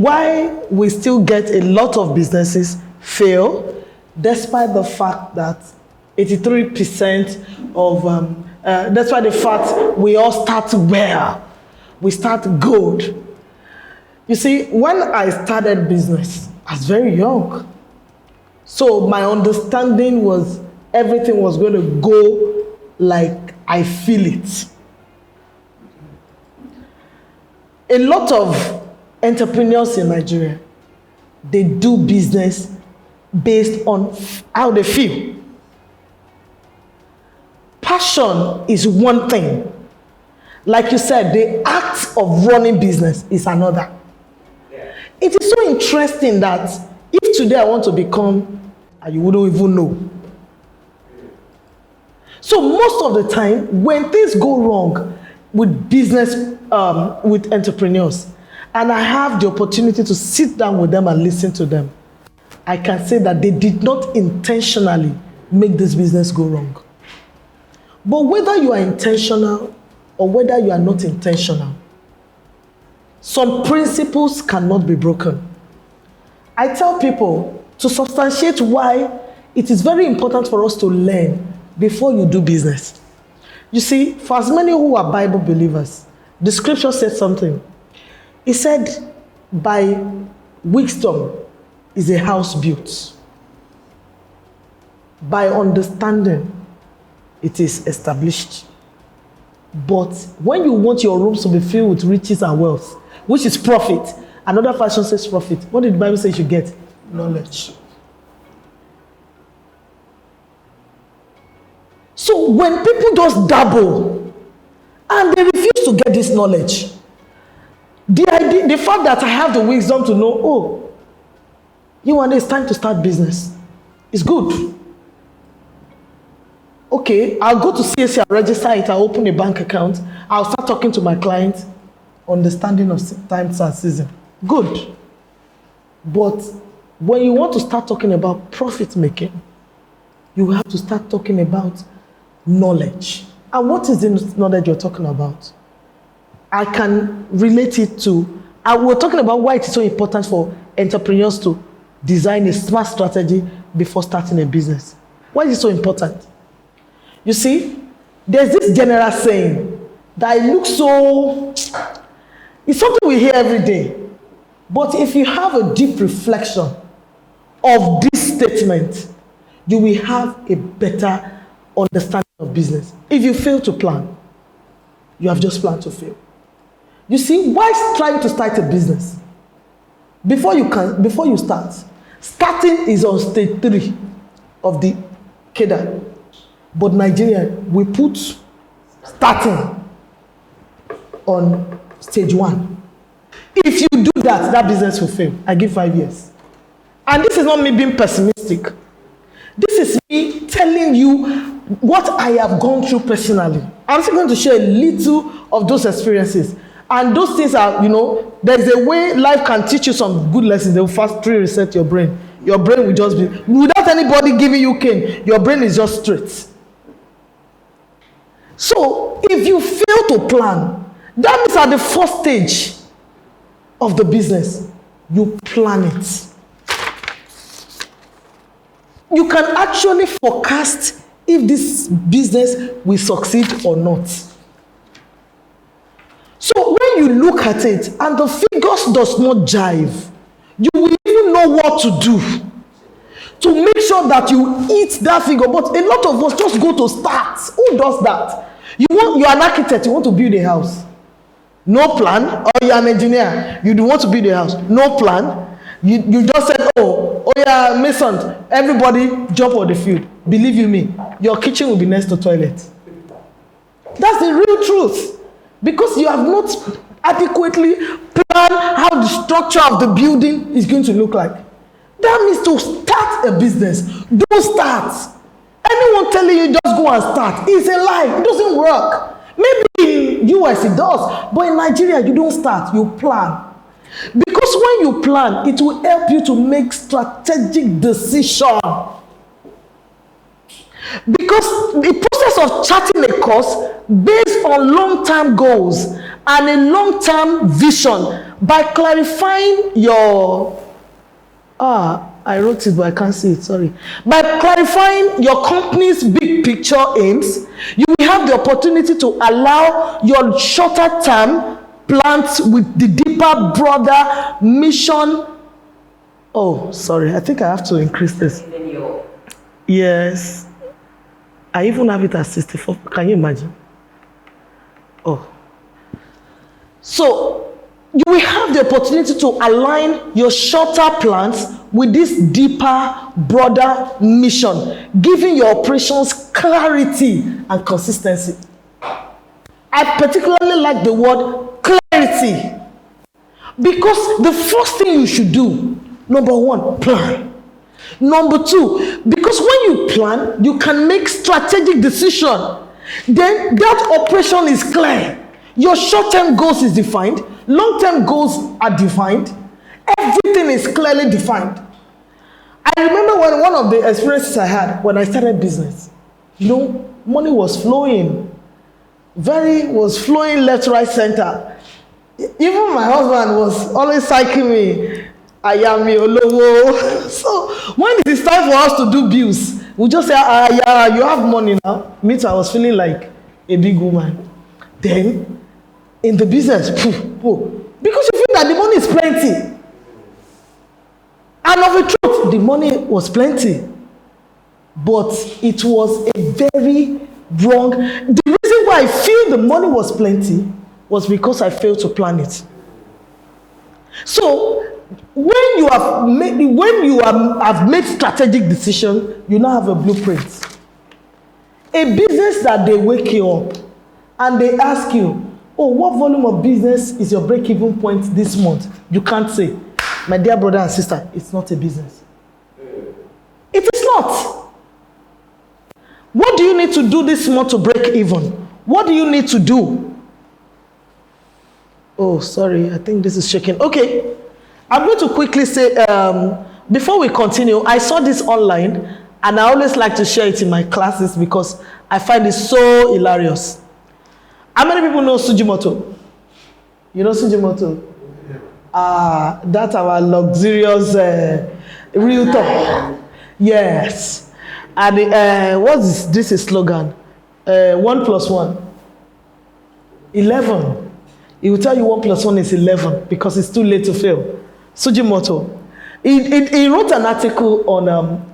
why we still get a lot of businesses fail, despite the fact that 83% of, despite the fact we all start well, we start good. You see, when I started business, I was very young. So my understanding was everything was going to go like I feel it. A lot of entrepreneurs in Nigeria, they do business based on how they feel. Passion is one thing. Like you said, the act of running business is another. It is so interesting that if today I want to become, you wouldn't even know. So most of the time, when things go wrong with business, with entrepreneurs, and I have the opportunity to sit down with them and listen to them, I can say that they did not intentionally make this business go wrong. But whether you are intentional or whether you are not intentional, some principles cannot be broken. I tell people to substantiate why it is very important for us to learn before you do business. You see, for as many who are Bible believers, the scripture said something. It said, by wisdom is a house built. By understanding, it is established. But when you want your rooms to be filled with riches and wealth, which is profit, another version says profit. What did the Bible say you should get? Knowledge. So when people just dabble and they refuse to get this knowledge, the fact that I have the wisdom to know, oh, it's time to start business, is good. Okay, I'll go to CAC, I'll register it, I'll open a bank account, I'll start talking to my clients, understanding of times and season. Good. But when you want to start talking about profit making, you have to start talking about knowledge. And what is the knowledge you're talking about? I can relate it to, we're talking about why it is so important for entrepreneurs to design a smart strategy before starting a business. Why is it so important? You see, there's this general saying that it looks so, it's something we hear every day. But if you have a deep reflection of this statement, you will have a better understanding of business. If you fail to plan, you have just planned to fail. You see, why trying to start a business? Before you start, starting is on stage 3 of the cadre. But Nigeria, we put starting on stage 1. If you do that, that business will fail. I give 5 years. And this is not me being pessimistic. This is me telling you what I have gone through personally. I'm still going to share a little of those experiences. And those things are, there's a way life can teach you some good lessons. They will fast reset your brain. Your brain will just be, without anybody giving you cane, your brain is just straight. So, if you fail to plan, that means at the first stage of the business, you plan it. You can actually forecast if this business will succeed or not. So when you look at it and the figures does not jive, you will even know what to do to make sure that you hit that figure. But a lot of us just go to start. Who does that? You're an architect, you want to build a house. No plan, or you're an engineer, you want to build a house. No plan. You just said, oh yeah, mason, everybody jump on the field. Believe you me, your kitchen will be next to toilet. That's the real truth. Because you have not adequately planned how the structure of the building is going to look like. That means to start a business, don't start. Anyone telling you just go and start is a lie. It doesn't work. Maybe in US it does, but in Nigeria you don't start, you plan. Because when you plan, it will help you to make strategic decisions. Because the process of charting a course based on long-term goals and a long-term vision by clarifying your I wrote it, but I can't see it, sorry. By clarifying your company's big picture aims, you will have the opportunity to allow your shorter term plans with the deeper, broader mission. Oh, sorry, I think I have to increase this. Yes. I even have it at 64. Can you imagine? Oh. So, you will have the opportunity to align your shorter plans with this deeper, broader mission, giving your operations clarity and consistency. I particularly like the word clarity, because the first thing you should do, number one, plan. Number two, because when you plan, you can make strategic decision. Then that operation is clear. Your short-term goals is defined. Long-term goals are defined. Everything is clearly defined. I remember when one of the experiences I had when I started business, money was flowing. Was flowing left, right, center. Even my husband was always psyching me. I am your lowo. So when it is time for us to do bills, we just say, yeah, you have money now. Me too, I was feeling like a big woman. Then, in the business, because you feel that the money is plenty. And of the truth, the money was plenty. But it was a very wrong. The reason why I feel the money was plenty was because I failed to plan it. So, when you have made strategic decision, you now have a blueprint. A business that they wake you up and they ask you, oh, what volume of business is your break-even point this month? You can't say, my dear brother and sister, it's not a business. It is not. What do you need to do this month to break even? What do you need to do? Oh, sorry, I think this is shaking. Okay, I'm going to quickly say, before we continue, I saw this online, and I always like to share it in my classes because I find it so hilarious. How many people know Sujimoto? You know Sujimoto? That's our luxurious realtor. Yes. And what's this is slogan? 1 + 1. 11. He will tell you 1 + 1 is 11 because it's too late to fail. Sujimoto. He wrote an article on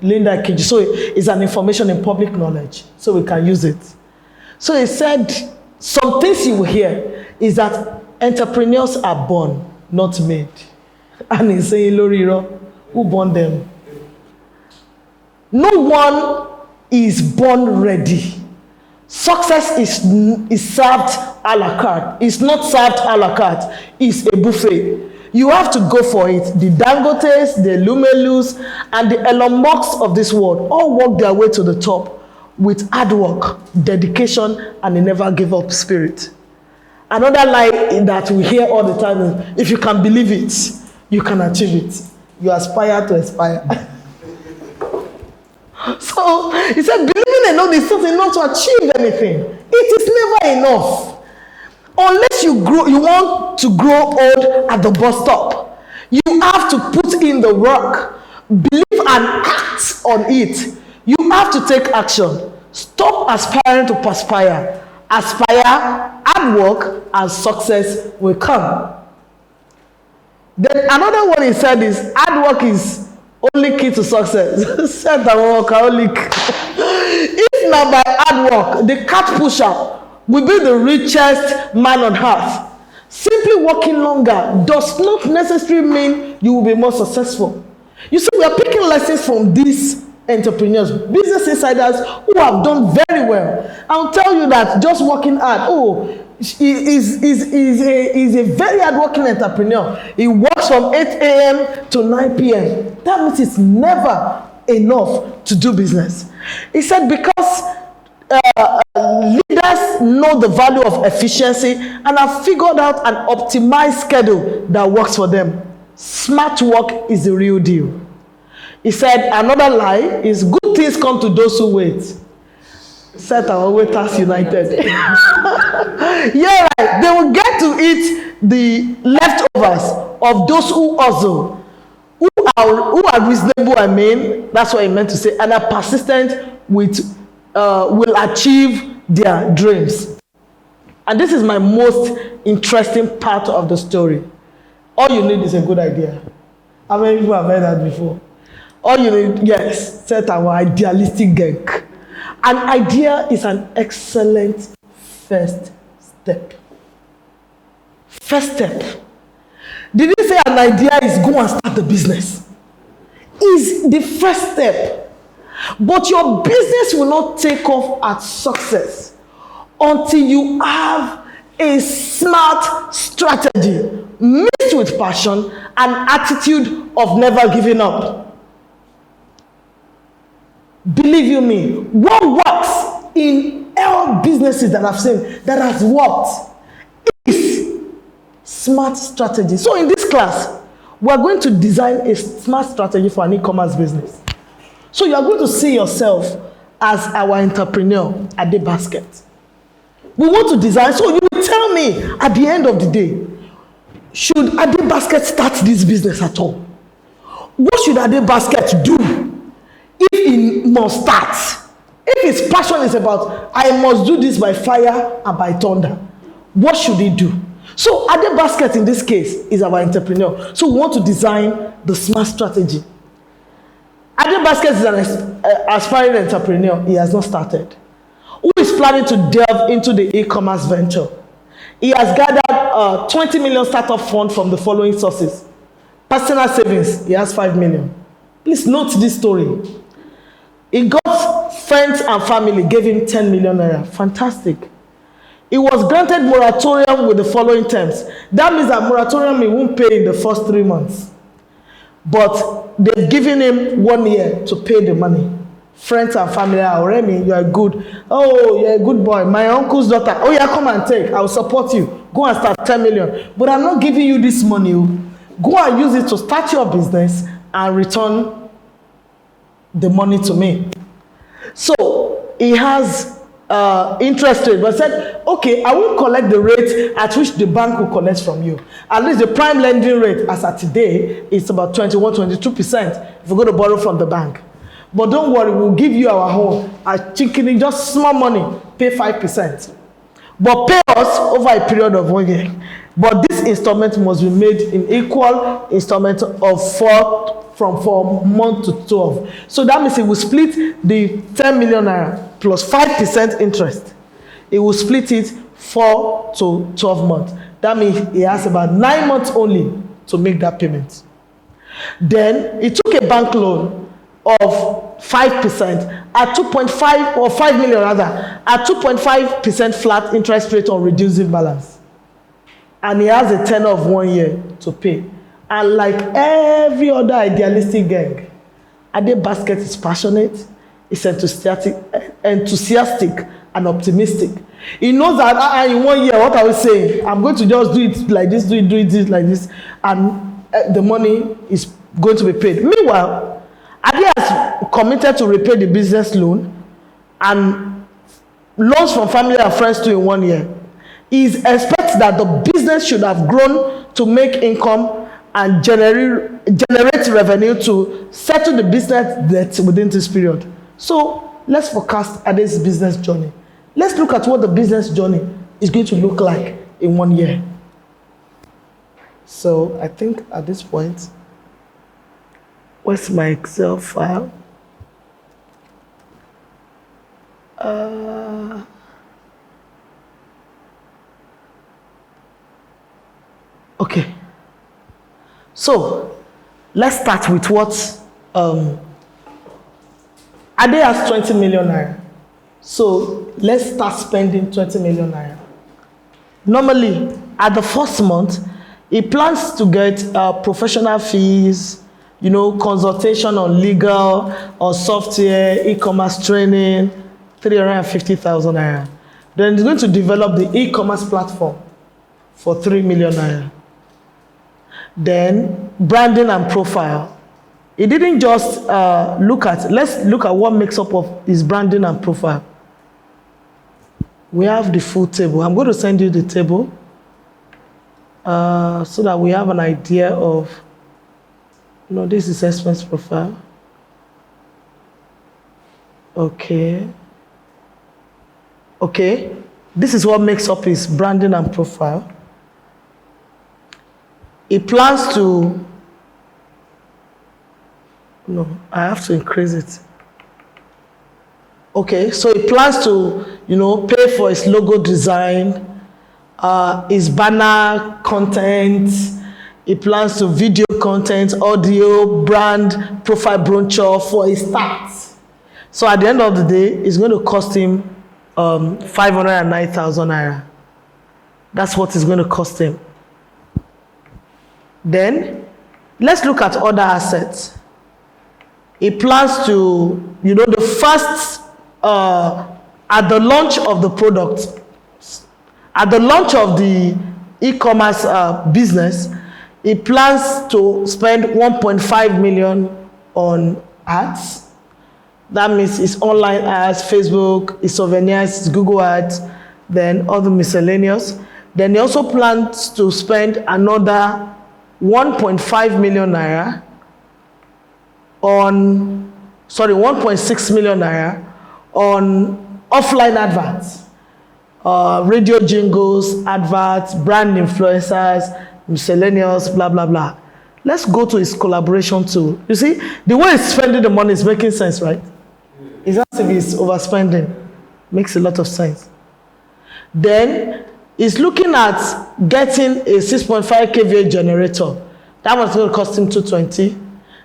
Linda Kiji, so it's an information in public knowledge, so we can use it. So he said, some things you will hear is that entrepreneurs are born, not made. And he's saying, Loriro, who born them? No one is born ready. Success is served a la carte. It's not served a la carte. It's a buffet. You have to go for it. The Dangotes, the Lumelus, and the Elon Musks of this world all work their way to the top with hard work, dedication, and a never give up spirit. Another lie that we hear all the time is, if you can believe it, you can achieve it. You aspire to aspire. So he said, believing alone is not enough to achieve anything. It is never enough. Unless you want to grow old at the bus stop. You have to put in the work, believe and act on it. You have to take action. Stop aspiring to perspire. Aspire, hard work, and success will come. Then another one he said is, hard work is only key to success. Said the workaholic. If not by hard work, the cat pusher will be the richest man on earth. Simply working longer does not necessarily mean you will be more successful. You see, we are picking lessons from these entrepreneurs, business insiders who have done very well. I'll tell you that just working hard, is a very hard-working entrepreneur. He works from 8 a.m. to 9 p.m. That means it's never enough to do business. He said because leaders know the value of efficiency and have figured out an optimized schedule that works for them. Smart work is the real deal. He said another lie is good things come to those who wait. Set our waiters united. Yeah, right. They will get to eat the leftover of those who hustle, who are reasonable, I mean, that's what I meant to say, and are persistent with will achieve their dreams. And this is my most interesting part of the story. All you need is a good idea. How many people have heard that before? All you need, yes, set our idealistic gang. An idea is an excellent first step. First step. Did he say an idea is go and start the business? Is the first step. But your business will not take off at success until you have a smart strategy mixed with passion and attitude of never giving up. Believe you me, what works in all businesses that I've seen that has worked is smart strategy. So in this class, we're going to design a smart strategy for an e-commerce business. So you are going to see yourself as our entrepreneur at the basket. We want to design, so you will tell me at the end of the day, should Ade Basket start this business at all? What should Ade Basket do if he must start? If his passion is about, I must do this by fire and by thunder, what should he do? So Ade Basket in this case is our entrepreneur. So we want to design the smart strategy. Ade Basket is an aspiring entrepreneur. He has not started. Who is planning to delve into the e-commerce venture? He has gathered 20 million startup fund from the following sources. Personal savings, he has 5 million. Please note this story. He got friends and family, gave him 10 million naira. Fantastic. He was granted moratorium with the following terms. That means that moratorium he won't pay in the first 3 months. But they've given him 1 year to pay the money. Friends and family are, Remy, you are good. Oh, you're a good boy. My uncle's daughter. Oh, yeah, come and take. I will support you. Go and start 10 million. But I'm not giving you this money. Go and use it to start your business and return the money to me. So he has interest rate, but said, okay, I won't collect the rate at which the bank will collect from you. At least the prime lending rate as at today is about 21-22% if you're going to borrow from the bank. But don't worry, we'll give you our home at chicken, just small money, pay 5%. But pay us over a period of 1 year. But this installment must be made in equal installment of from 4 months to 12. So that means it will split the 10 million naira plus 5% interest. It will split it 4 to 12 months. That means he has about 9 months only to make that payment. Then he took a bank loan of 5% at 2.5 or 5 million rather at 2.5% flat interest rate on reducing balance, and he has a tenure of 1 year to pay. And like every other idealistic gang, Ade Basket is passionate, is enthusiastic and optimistic. He knows that in 1 year, what I was saying, I'm going to just do it like this, do it like this, and the money is going to be paid. Meanwhile, Ade has committed to repay the business loan and loans from family and friends too in 1 year. He expects that the business should have grown to make income and generate revenue to settle the business debt within this period. So let's forecast Ade's business journey. Let's look at what the business journey is going to look like in 1 year. So I think at this point, where's my Excel file? Okay. So let's start with what Ade has 20 million naira. So let's start spending 20 million naira. Normally, at the first month, he plans to get professional fees, consultation on legal or software, e-commerce training, 350,000 naira. Then he's going to develop the e-commerce platform for 3 million naira. Then branding and profile. He didn't just let's look at what makes up of his branding and profile. We have the full table. I'm going to send you the table. So that we have an idea of, this is expense profile. Okay. This is what makes up his branding and profile. He plans to, I have to increase it. Okay, so he plans to, pay for his logo design, his banner content. He plans to video content, audio, brand, profile brochure for his start. So at the end of the day, it's going to cost him 509,000 naira. That's what it's going to cost him. Then, let's look at other assets. He plans to, the first, at the launch of the product, at the launch of the e-commerce business, he plans to spend 1.5 million on ads. That means it's online ads, Facebook, it's souvenirs, it's Google ads, then other miscellaneous. Then he also plans to spend another 1.5 million naira on, 1.6 million naira on offline adverts, radio jingles, adverts, brand influencers, miscellaneous, blah, blah, blah. Let's go to his collaboration tool. You see, the way he's spending the money is making sense, right? It's not as if he's overspending. Makes a lot of sense. Then, he's looking at getting a 6.5 kVA generator. That was going to cost him 220.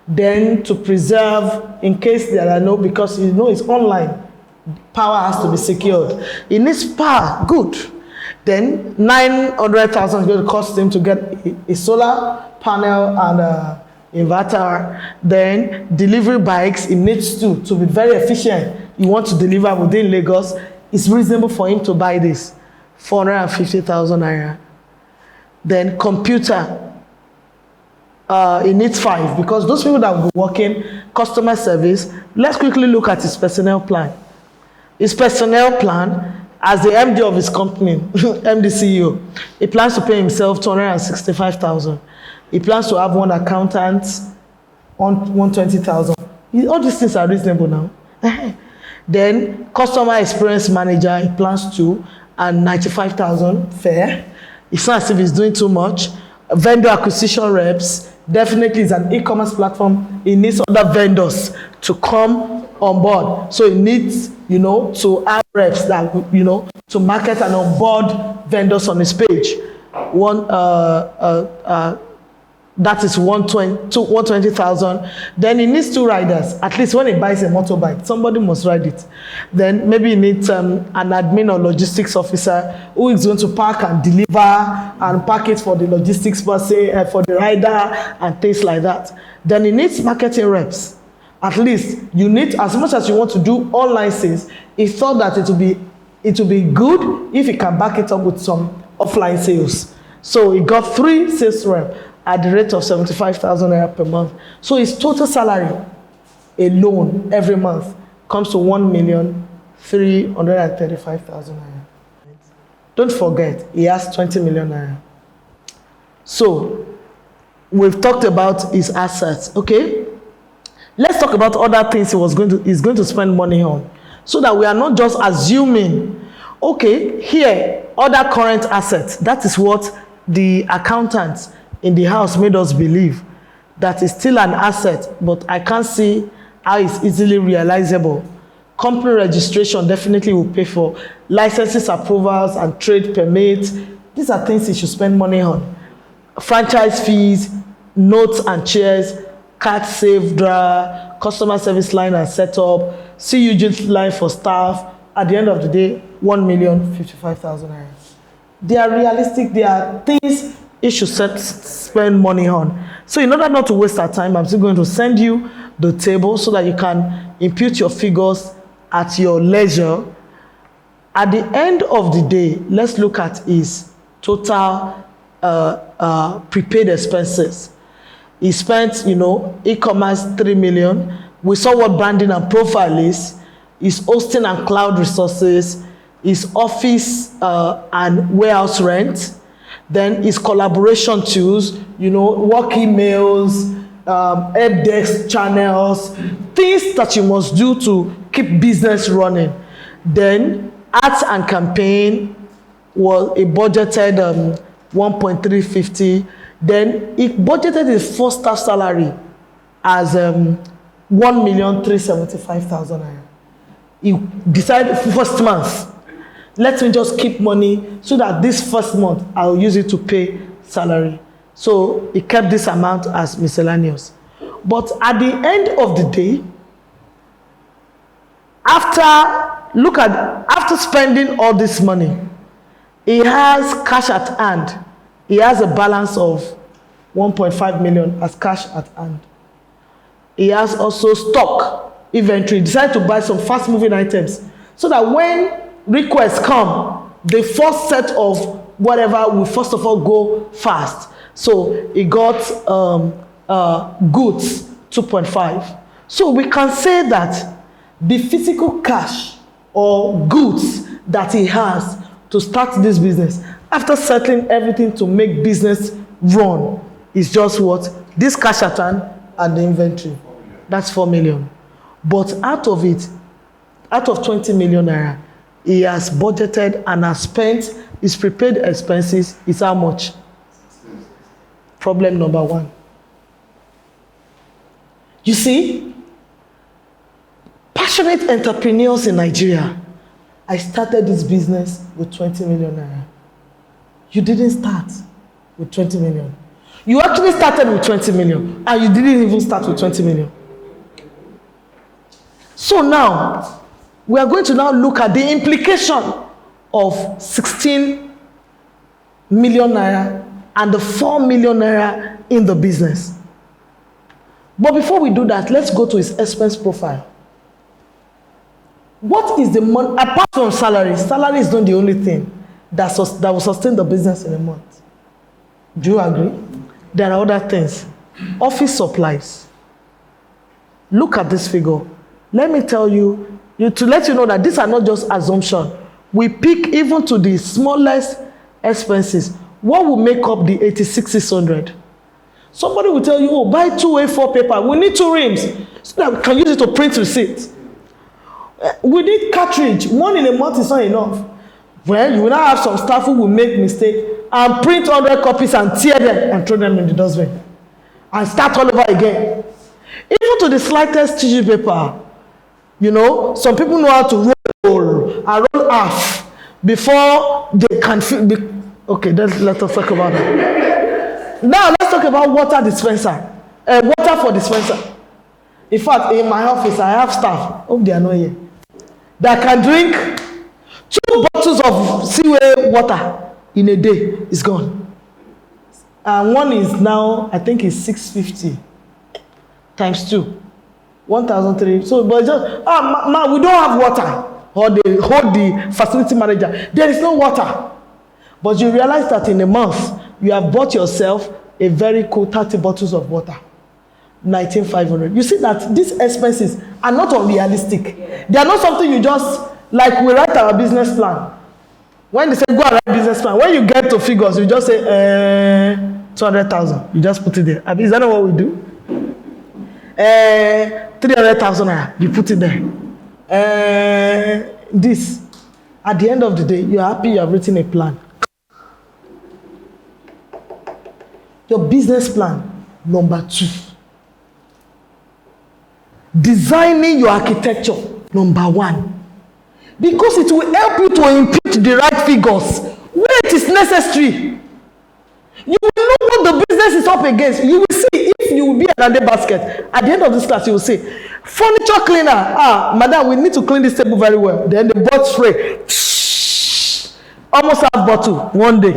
Then, to preserve, in case there are no, because it's online, power has to be secured. He needs power, good. Then 900,000 is going to cost him to get a solar panel and inverter. Then delivery bikes, he needs to be very efficient. You want to deliver within Lagos, it's reasonable for him to buy this, 450,000 naira. Then computer, he needs 5, because those people that will be working customer service. Let's quickly look at his personnel plan. His personnel plan, as the MD of his company, MD CEO, he plans to pay himself 265,000. He plans to have one accountant on 120,000. All these things are reasonable now. Then customer experience manager, he plans to, and 95,000, fair. It's not as if he's doing too much. Vendor acquisition reps, definitely is an e-commerce platform. He needs other vendors to come on board. So he needs, to have reps that, to market and onboard vendors on his page. That is 120,000. Then he needs 2 riders. At least when he buys a motorbike, somebody must ride it. Then maybe he needs an admin or logistics officer who is going to pack and deliver and pack it for the logistics person, for the rider and things like that. Then he needs marketing reps. At least you need, as much as you want to do online sales, he thought that it will be good if he can back it up with some offline sales. So he got 3 sales reps at the rate of 75,000 naira per month. So his total salary alone every month comes to 1,335,000 naira. Don't forget, he has 20 million naira. So we've talked about his assets, okay? Let's talk about other things he's going to spend money on, so that we are not just assuming, okay, here, other current assets. That is what the accountants in the house made us believe, that is still an asset, but I can't see how it's easily realizable. Company registration definitely will pay for. Licenses, approvals, and trade permits. These are things you should spend money on. Franchise fees, notes and chairs, card safe drawer, customer service line and setup, CUG line for staff. At the end of the day, 1,055,000 naira. They are realistic. They are things you should spend money on. So in order not to waste our time, I'm still going to send you the table so that you can impute your figures at your leisure. At the end of the day, let's look at his total prepaid expenses. He spent, e-commerce 3 million. We saw what branding and profile is. His hosting and cloud resources, his office and warehouse rent. Then it's collaboration tools, work emails, help desk channels, things that you must do to keep business running. Then ads and campaign was a budgeted 1.350. Then it budgeted his first staff salary as 1,375,000 naira. He decided first month, let me just keep money so that this first month I'll use it to pay salary. So he kept this amount as miscellaneous. But at the end of the day, after spending all this money, he has cash at hand. He has a balance of 1.5 million as cash at hand. He has also stock inventory. Decided to buy some fast moving items so that when requests come, the first set of whatever will first of all go fast. So he got goods 2.5. So we can say that the physical cash or goods that he has to start this business, after settling everything to make business run, is just what? This cash at hand and the inventory. That's 4 million. But out of 20 million naira, he has budgeted and has spent his prepaid expenses. Is how much? Problem number one. You see, passionate entrepreneurs in Nigeria, I started this business with 20 million naira. You didn't start with 20 million. You actually started with 20 million and you didn't even start with 20 million. So now, we are going to now look at the implication of 16 million naira and the 4 million naira in the business. But before we do that, let's go to his expense profile. What is the money, apart from salary? Salary is not the only thing that will sustain the business in a month. Do you agree? There are other things. Office supplies. Look at this figure. Let me tell you, to let you know that these are not just assumptions. We pick even to the smallest expenses. What will make up the 86,600? Somebody will tell you, oh, buy 2 A4 paper. We need 2 rims so that we can use it to print receipts. We need cartridge. 1 in a month is not enough. Well, you will now have some staff who will make mistake and print 100 copies and tear them and throw them in the dustbin and start all over again. Even to the slightest tissue paper, some people know how to roll half before they can okay, let us talk about that. Now let's talk about water dispenser. Water for dispenser. In fact, in my office, I have staff. Hope they are not here. That can drink 2 bottles of seaway water in a day. It's gone. And one is now, I think it's 650 times 2. 1,300. So, but just, we don't have water. Or they hold the facility manager. There is no water. But you realize that in a month, you have bought yourself a very cool 30 bottles of water. 19,500. You see that these expenses are not unrealistic. They are not something you just, like we write our business plan. When they say go and write business plan, when you get to figures, you just say 200,000. You just put it there. I mean, is that not what we do? 300,000. You put it there. This. At the end of the day, you're happy you have written a plan. Your business plan, number 2. Designing your architecture, number 1. Because it will help you to impute the right figures where it is necessary. You will know what the business is up against. You will see if you will be another basket. At the end of this class, you will say, furniture cleaner. Madam, we need to clean this table very well. Then the bot spray. Almost half bottle, one day.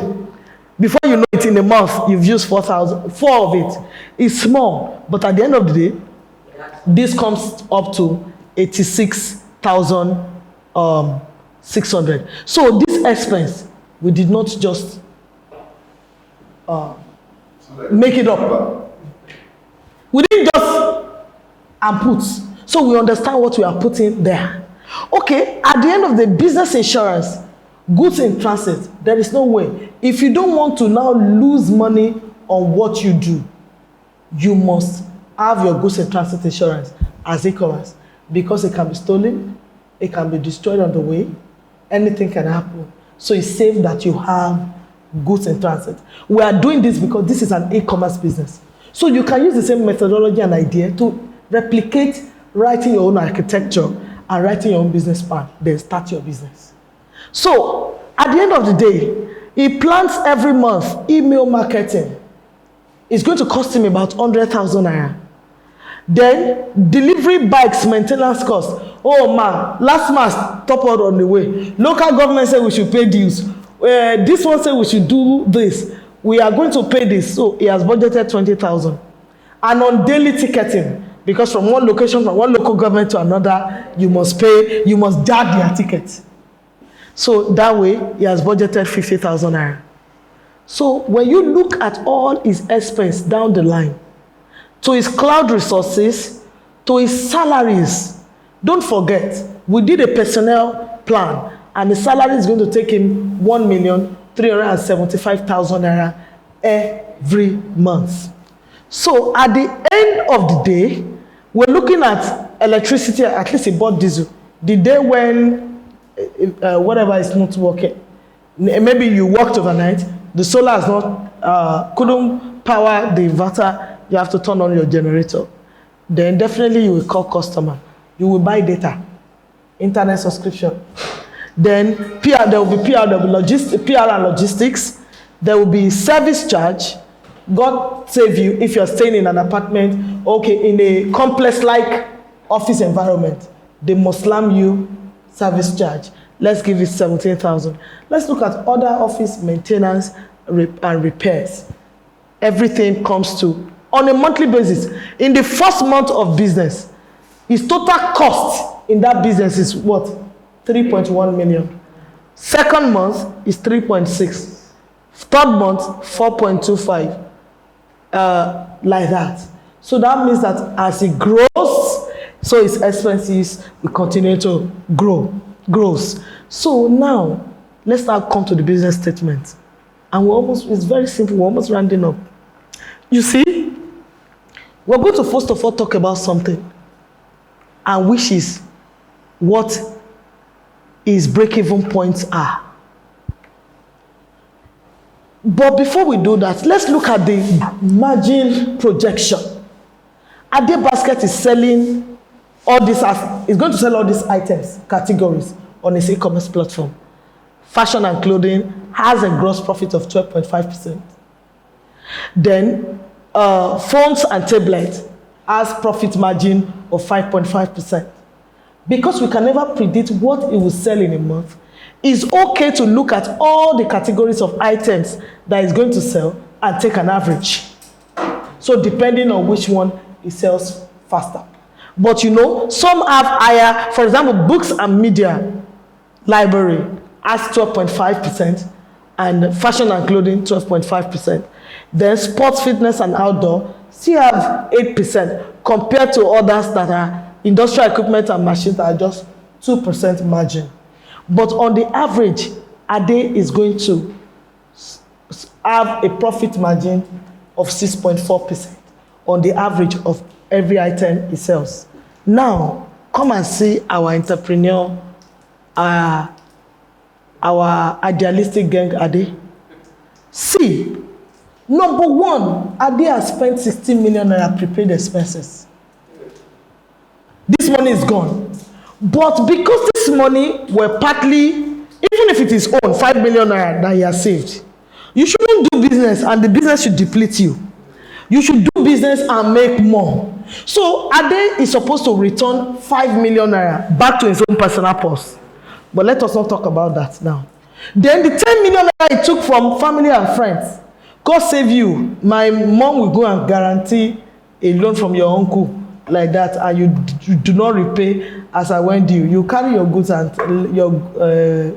Before you know it, in a month, you've used 4,000. 4 of it. It's small. But at the end of the day, this comes up to 86,600. So this expense, we did not just make it up. We didn't just put. So we understand what we are putting there. Okay, at the end of the business insurance, goods in transit, there is no way if you don't want to now lose money on what you do, you must have your goods in transit insurance as e-commerce, because it can be stolen, it can be destroyed on the way, anything can happen. So it's safe that you have goods in transit. We are doing this because this is an e-commerce business. So you can use the same methodology and idea to replicate writing your own architecture and writing your own business plan, then start your business. So at the end of the day, he plans every month email marketing. It's going to cost him about 100,000 naira. Then delivery bikes, maintenance costs. Oh man, last month top out on the way. Local government said we should pay dues. This one said we should do this. We are going to pay this. So he has budgeted 20,000. And on daily ticketing, because from one location, from one local government to another, you must pay, you must judge their ticket. So that way, he has budgeted 50,000 naira. So when you look at all his expense down the line, to his cloud resources, to his salaries, don't forget, we did a personnel plan, and the salary is going to take him 1,375,000 naira every month. So at the end of the day, we're looking at electricity, at least he bought diesel. The day when whatever is not working, maybe you worked overnight, the solar has not, couldn't power the inverter, you have to turn on your generator. Then definitely you will call customer. You will buy data, internet subscription. Then there will be PR and logistics. There will be service charge. God save you if you're staying in an apartment, okay, in a complex-like office environment. They must slam you service charge. Let's give it 17,000. Let's look at other office maintenance and repairs. Everything comes to, on a monthly basis, in the first month of business, his total cost in that business is what? 3.1 million. Second month is 3.6. Third month, 4.25. Like that. So that means that as it grows, so his expenses will continue to grows. So now, let's now come to the business statement. And it's very simple, we're almost rounding up. You see, we're going to first of all talk about something, and which is what his break-even points are. But before we do that, let's look at the margin projection. Ade Basket is selling all this, is going to sell all these items, categories on his e-commerce platform. Fashion and clothing has a gross profit of 12.5%. Then phones and tablets has profit margin of 5.5%. Because we can never predict what it will sell in a month, it's okay to look at all the categories of items that is going to sell and take an average. So depending on which one it sells faster. But you know, some have higher, for example, books and media library has 12.5%, and fashion and clothing 12.5%. Then sports, fitness and outdoor still have 8% compared to others that are industrial equipment and machines that are just 2% margin. But on the average, Ade is going to have a profit margin of 6.4% on the average of every item he sells. Now, come and see our entrepreneur, our idealistic gang Ade. See, number one, Ade has spent 16 million naira prepaid expenses. This money is gone. But because this money were partly, even if it is own 5 million naira that he has saved, you shouldn't do business and the business should deplete you. You should do business and make more. So Ade is supposed to return 5 million naira back to his own personal purse. But let us not talk about that now. Then the 10 million naira he took from family and friends. God save you. My mom will go and guarantee a loan from your uncle like that, and you do not repay as I went due. You carry your goods and your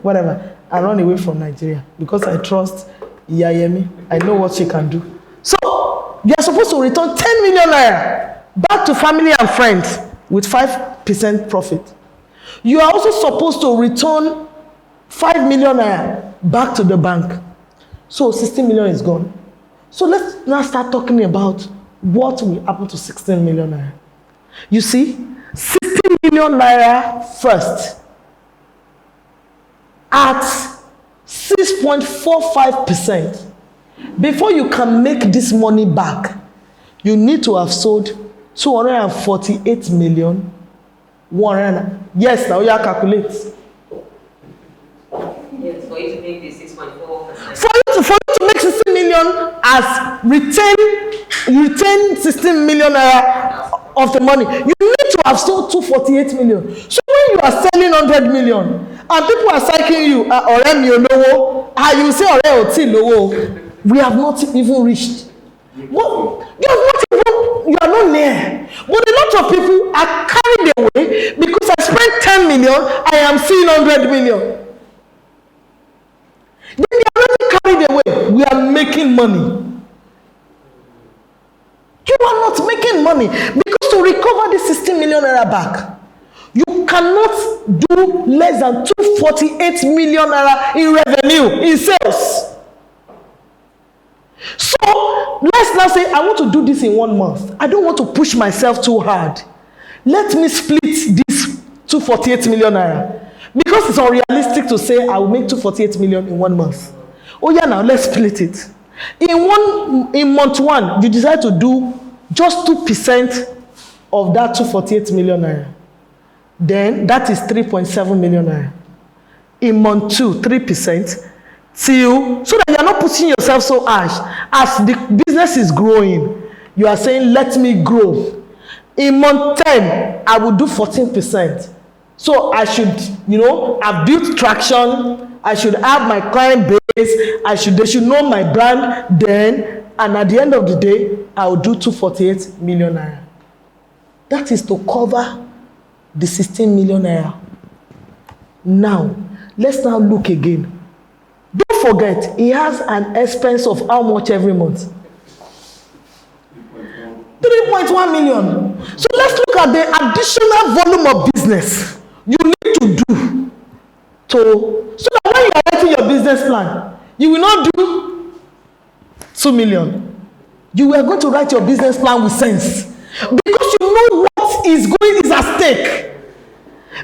whatever and run away from Nigeria, because I trust Iyayemi. I know what she can do. So you are supposed to return 10 million naira back to family and friends with 5% profit. You are also supposed to return 5 million naira back to the bank. So 16 million is gone. So let's now start talking about what will happen to 16 million naira. You see, 16 million naira first at 6.45%. Before you can make this money back, you need to have sold 248 million. Yes, now you calculate. Yes, for you to make the 6.4%. For you to make 16 million as retain 16 million naira of the money, you need to have sold 248 million. So when you are selling 100 million and people are psyching you, ọ̀rẹ́ mi olówó, you say ọ̀rẹ́ ò tí lówó, we have not even reached. Well, you are not near. But a lot of people are carried away because I spent 10 million, I am seeing 100 million. Then they are already carried away. We are making money. You are not making money because to recover the 16 million naira back, you cannot do less than 248 million naira in revenue, in sales. So let's now say I want to do this in 1 month. I don't want to push myself too hard. Let me split this 248 million naira. Because it's unrealistic to say I will make 248 million in 1 month. Oh yeah, now let's split it. In month 1, you decide to do just 2% of that 248 million naira. Then that is 3.7 million naira. In month 2, 3%. So that you are not pushing yourself so harsh. As the business is growing, you are saying, let me grow. In month 10, I will do 14%. So I should, have built traction. I should have my client base. They should know my brand. Then, and at the end of the day, I will do 248 million naira. That is to cover the 16 million naira. Now, let's now look again. Don't forget, he has an expense of how much every month? 3.1 million. So let's look at the additional volume of business you need to do so that when you are writing your business plan, you will not do 2 million. You are going to write your business plan with sense because you know what is at stake.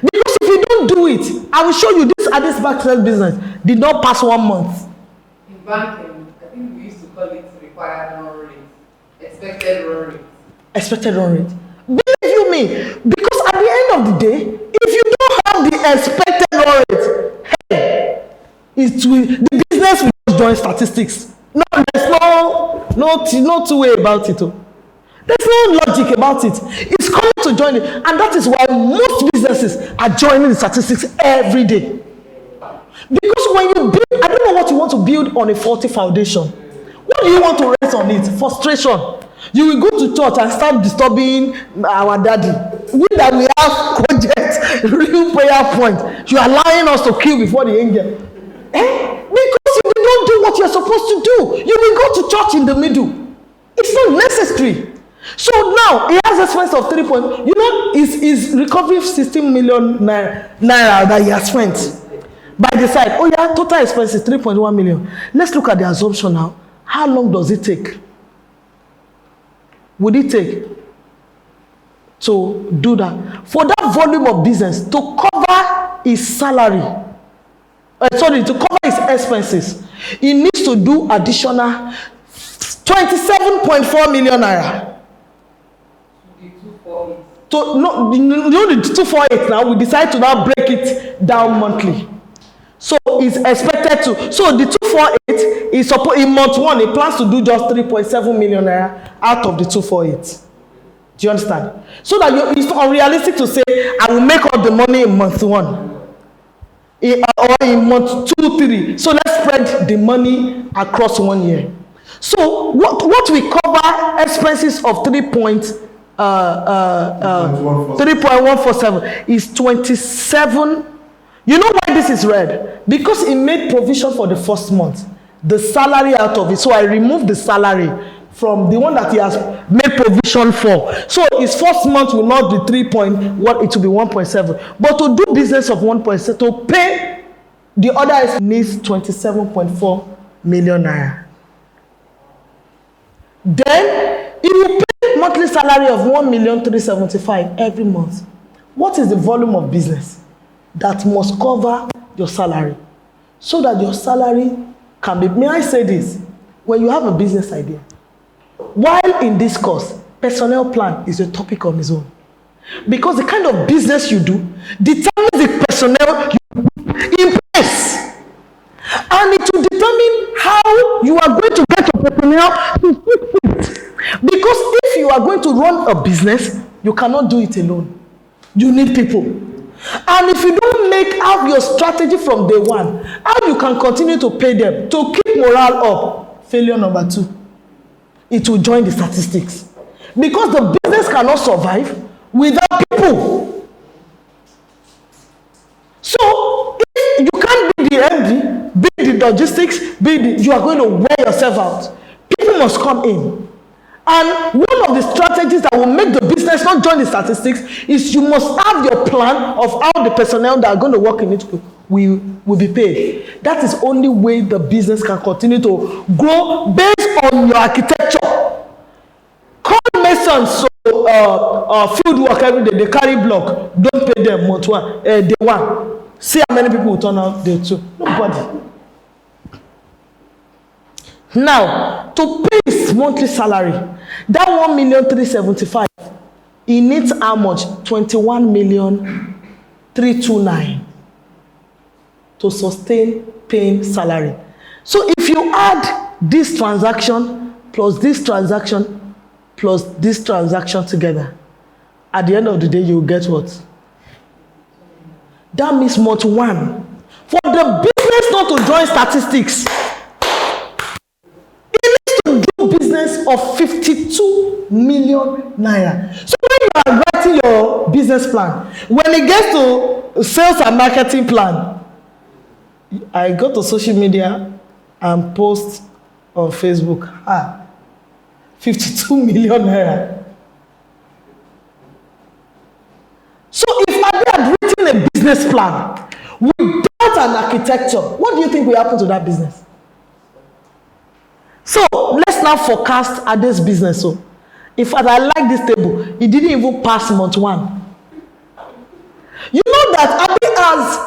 Because if you don't do it, I will show you this Addis back business did not pass 1 month. In banking, I think we used to call it required run rate, expected run rate. Expected run rate. Believe you me, because at the end of the day, if you don't have the expected run rate, the business will just join statistics. No, there's no two way about it. There's no logic about it. It's coming to join it. And that is why most businesses are joining the statistics every day. Because when you build, I don't know what you want to build on a faulty foundation. What do you want to raise on it? Frustration. You will go to church and start disturbing our daddy. We have project, real prayer point. You are allowing us to kill before the angel. Because you will not do what you are supposed to do. You will go to church in the middle. It's not necessary. So now he has expense of 3 point. Is recovery 16 million naira that he has spent by the side. Oh yeah, total expense is 3.1 million. Let's look at the assumption now. How long does it take? Would it take to do that? For that volume of business to cover his salary, to cover his expenses, he needs to do additional 27.4 million naira. The 248 now, we decide to now break it down monthly. So it's expected to, so the 248 is supposed, in month 1, he plans to do just 3.7 million naira out of the 248. Do you understand? So that it's not unrealistic to say, I will make all the money in month 1. Or in month 2, 3. So let's spread the money across 1 year. So what we cover expenses of 3.147 is 27. You know why this is red? Because he made provision for the first month, the salary out of it. So I removed the salary from the one that he has made provision for. So his first month will not be 3 point, what it will be 1.7. But to do business of 1.7, to pay the other needs 27.4 million naira. Then, if you pay monthly salary of 1,375,000 every month, what is the volume of business that must cover your salary? So that your salary can be, may I say this, when you have a business idea, while in this course, personnel plan is a topic on its own. Because the kind of business you do determines the personnel you put in place. And it will determine how you are going to get your personnel to fit. Because if you are going to run a business, you cannot do it alone. You need people. And if you don't make out your strategy from day one, how you can continue to pay them to keep morale up? Failure number 2. It will join the statistics. Because the business cannot survive without people. So, if you can't be the MD, be the logistics, you are going to wear yourself out. People must come in. And one of the strategies that will make the business not join the statistics is you must have your plan of how the personnel that are going to work in it will be paid. That is the only way the business can continue to grow based on your architecture. Call masons, so field work every day, they carry block, don't pay them month one, day one. See how many people will turn out day 2. Nobody. Now, to pay his monthly salary, that 1,375,000, he needs how much? 21,329,000 to sustain paying salary. So if you add this transaction plus this transaction plus this transaction together, at the end of the day, you will get what? That means month 1. For the business not to join statistics, business of 52 million naira. So when you are writing your business plan, when it gets to sales and marketing plan, I go to social media and post on Facebook, 52 million naira. So if I had written a business plan without an architecture, what do you think will happen to that business? So let's now forecast Ade's business. So, in fact, I like this table. It didn't even pass month 1. You know that Ade has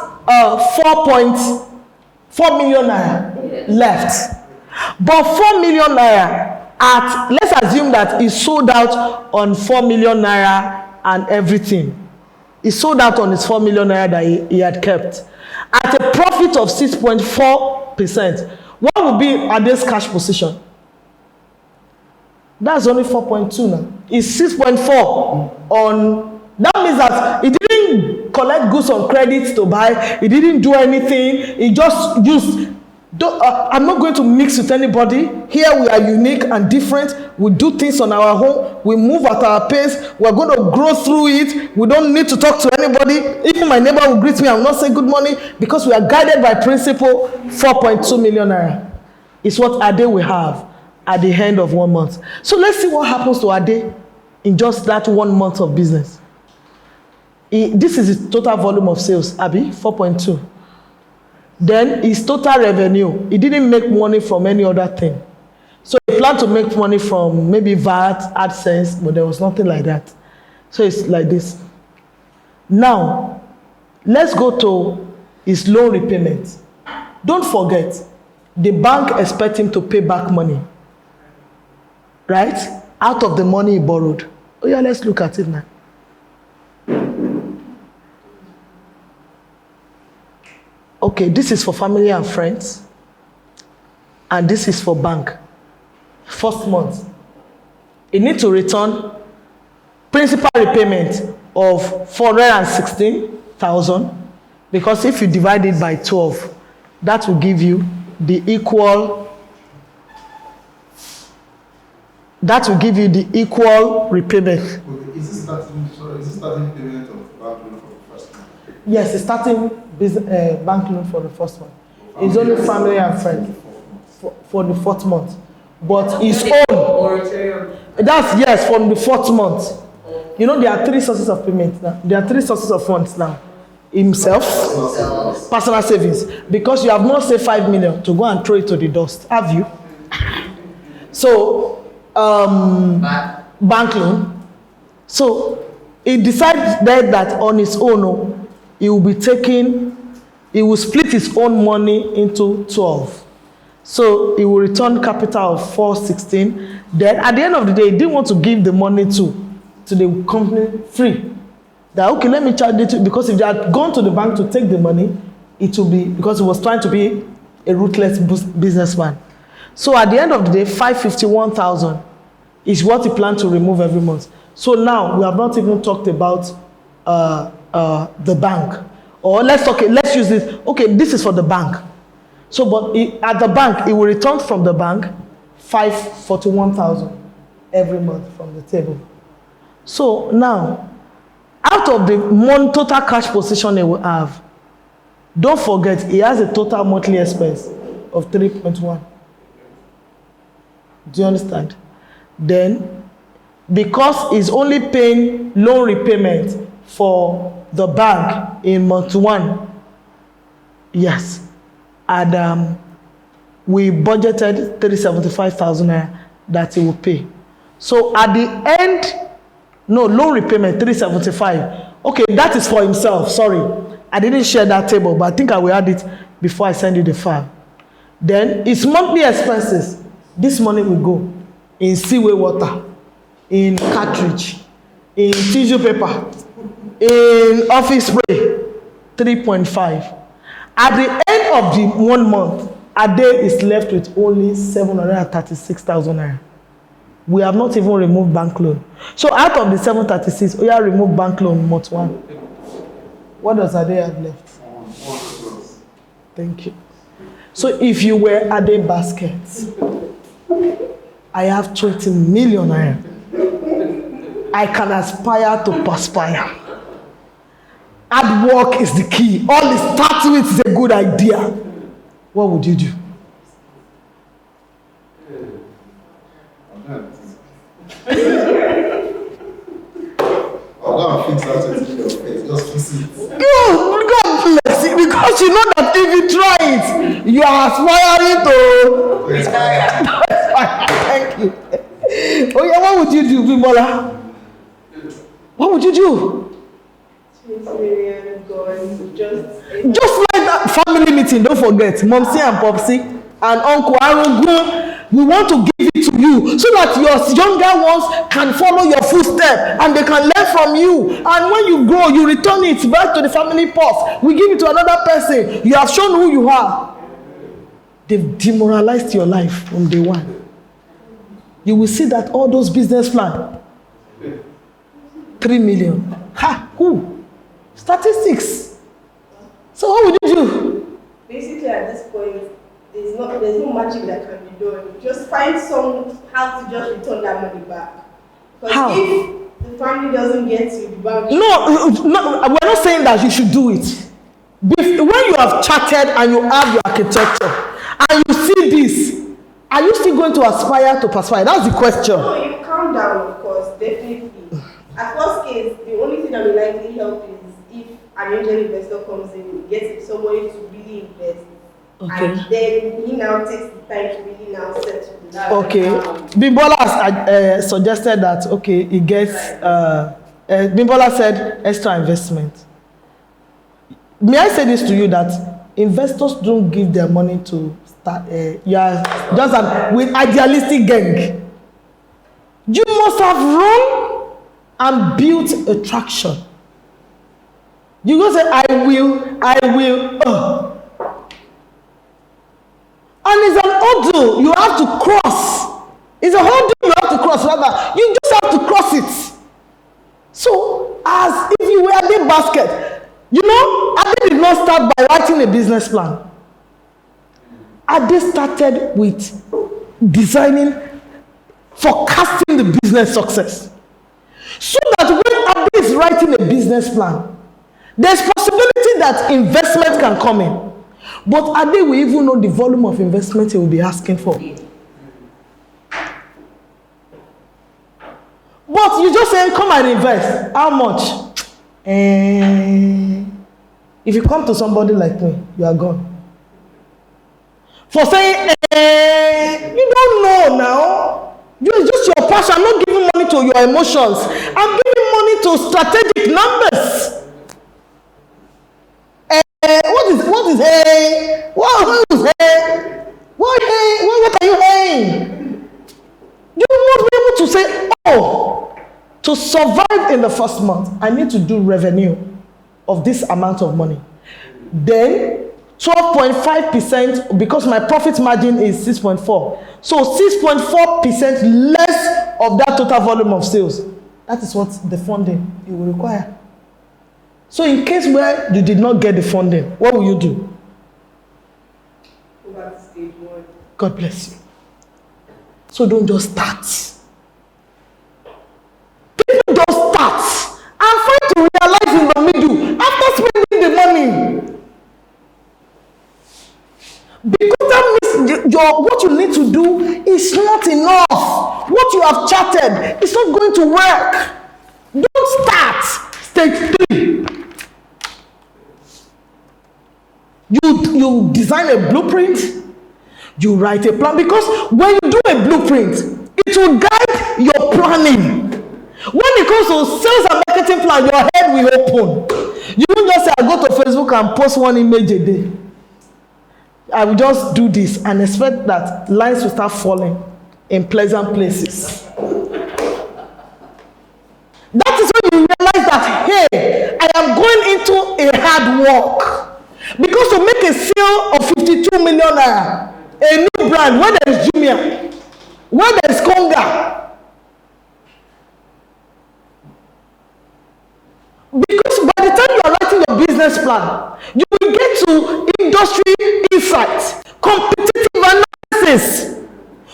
4.4 million naira left, but 4 million naira at, let's assume that he sold out on 4 million naira and everything. He sold out on his 4 million naira that he had kept at a profit of 6.4%. What would be Ade's cash position? That's only 4.2 now. It's 6.4 on. That means that he didn't collect goods on credit to buy. He didn't do anything. He just used. I'm not going to mix with anybody. Here we are unique and different. We do things on our own. We move at our pace. We're going to grow through it. We don't need to talk to anybody. Even my neighbor will greet me. I will not say good morning because we are guided by principle. 4.2 million naira is what Ade will have at the end of 1 month. So let's see what happens to Ade in just that 1 month of business. This is his total volume of sales, Abi, 4.2. Then his total revenue, he didn't make money from any other thing. So he planned to make money from maybe VAT, AdSense, but there was nothing like that. So it's like this. Now, let's go to his loan repayment. Don't forget, the bank expects him to pay back money, right? Out of the money he borrowed. Oh yeah, let's look at it now. Okay, this is for family and friends, and this is for bank. First month, you need to return principal repayment of 416,000, because if you divide it by 12, that will give you the equal. That will give you the equal repayment. Okay. Is this starting payment of bank loan for the first month? Yes, it's starting bank loan for the first one. It's only family and friends for the 4th month. But his own, that's yes, from the 4th month. You know, there are 3 sources of payment now. There are 3 sources of funds now. himself, Themselves. personal savings, because you have not saved 5 million to go and throw it to the dust, have you? So, But bank loan. So, he decided that on his own, he will split his own money into 12. So, he will return capital of 416. Then, at the end of the day, he didn't want to give the money to the company free. That, okay, let me charge it, because if they had gone to the bank to take the money, it will be, because he was trying to be a ruthless businessman. So at the end of the day, 551,000 is what he planned to remove every month. So now we have not even talked about the bank. Or let's use this. Okay, this is for the bank. So, but at the bank, he will return from the bank 541,000 every month from the table. So now, out of the total cash position he will have, don't forget he has a total monthly expense of 3.1. Do you understand? Then, because he's only paying loan repayment for the bank in month 1, yes, and we budgeted 375,000 naira that he will pay. So at the end, no, loan repayment 375. Okay, that is for himself. Sorry, I didn't share that table, but I think I will add it before I send you the file. Then his monthly expenses. This money will go in seaway water, in cartridge, in tissue paper, in office spray, 3.5. At the end of the 1 month, Ade is left with only 736,000 naira. We have not even removed bank loan. So out of the 736, we have removed bank loan month 1. What does Ade have left? Thank you. So if you were Ade basket, I have 20 million naira. I can aspire to perspire. Hard work is the key. All it starts with is a good idea. What would you do? I'll go and fix that in your face. Just fix it. God bless you, because you know that if you try it, you are aspiring to. Thank you. Oh yeah, what would you do, Bimbola? What would you do? 20 million gone, Just like that family meeting, don't forget, Momsi and Popsi and Uncle Arugun, we want to give it to you so that your younger ones can follow your footsteps and they can learn from you. And when you grow, you return it back to the family purse. We give it to another person. You have shown who you are. They've demoralized your life from day one. You will see that all those business plans, 3 million. Ha! Who? Statistics. So what would you do? Basically, at this point, there's no magic that can be done. Just find some how to just return that money back. Because How? if the family doesn't get to the bank, No, we're not saying that you should do it. When you have charted and you have your architecture and you see this, are you still going to aspire to perspire? That's the question. no, you calm down, of course, definitely. At first case, the only thing that will likely help is if an angel investor comes in, gets somebody to really invest. Okay. And then he now takes the time to really now settle that. Okay. Bimbola has suggested that, okay, he gets, Bimbola said extra investment. May I say this to you that investors don't give their money to start, with idealistic gang. You must have run and built a traction. You go say, I will. And it's an hurdle you have to cross. It's a hurdle you have to cross, rather. You just have to cross it. So, as if you were a big basket, Ade did not start by writing a business plan. Ade started with designing, forecasting the business success. So that when Ade is writing a business plan, there's possibility that investment can come in. But Ade will even know the volume of investment he will be asking for. But you just say, come and invest. How much? If you come to somebody like me, you are gone. For saying, you don't know now. It's just your passion. I'm not giving money to your emotions. I'm giving money to strategic numbers. What is hey? What is hey? What hey? What are you haying? You won't be able to say, oh, to survive in the first month, I need to do revenue of this amount of money. Then 12.5%, because my profit margin is 6.4. So 6.4% less of that total volume of sales. That is what the funding it will require. So in case where you did not get the funding, what will you do? Go back to stage one. God bless you. So don't just start. People just start and find to realize in the middle after spending the money. Because that means what you need to do is not enough. What you have charted is not going to work. Don't start. Stage 3. You design a blueprint, you write a plan, because when you do a blueprint, it will guide your planning. When it comes to sales and marketing plan, your head will open. You don't just say, I go to Facebook and post one image a day. I will just do this and expect that lines will start falling in pleasant places. That is when you realize that, hey, I am going into a hard work. Because to make a sale of 52 million naira, a new brand, where there is Jumia, where there is Conga. Because by the time you are writing your business plan, you will get to industry insights, competitive analysis.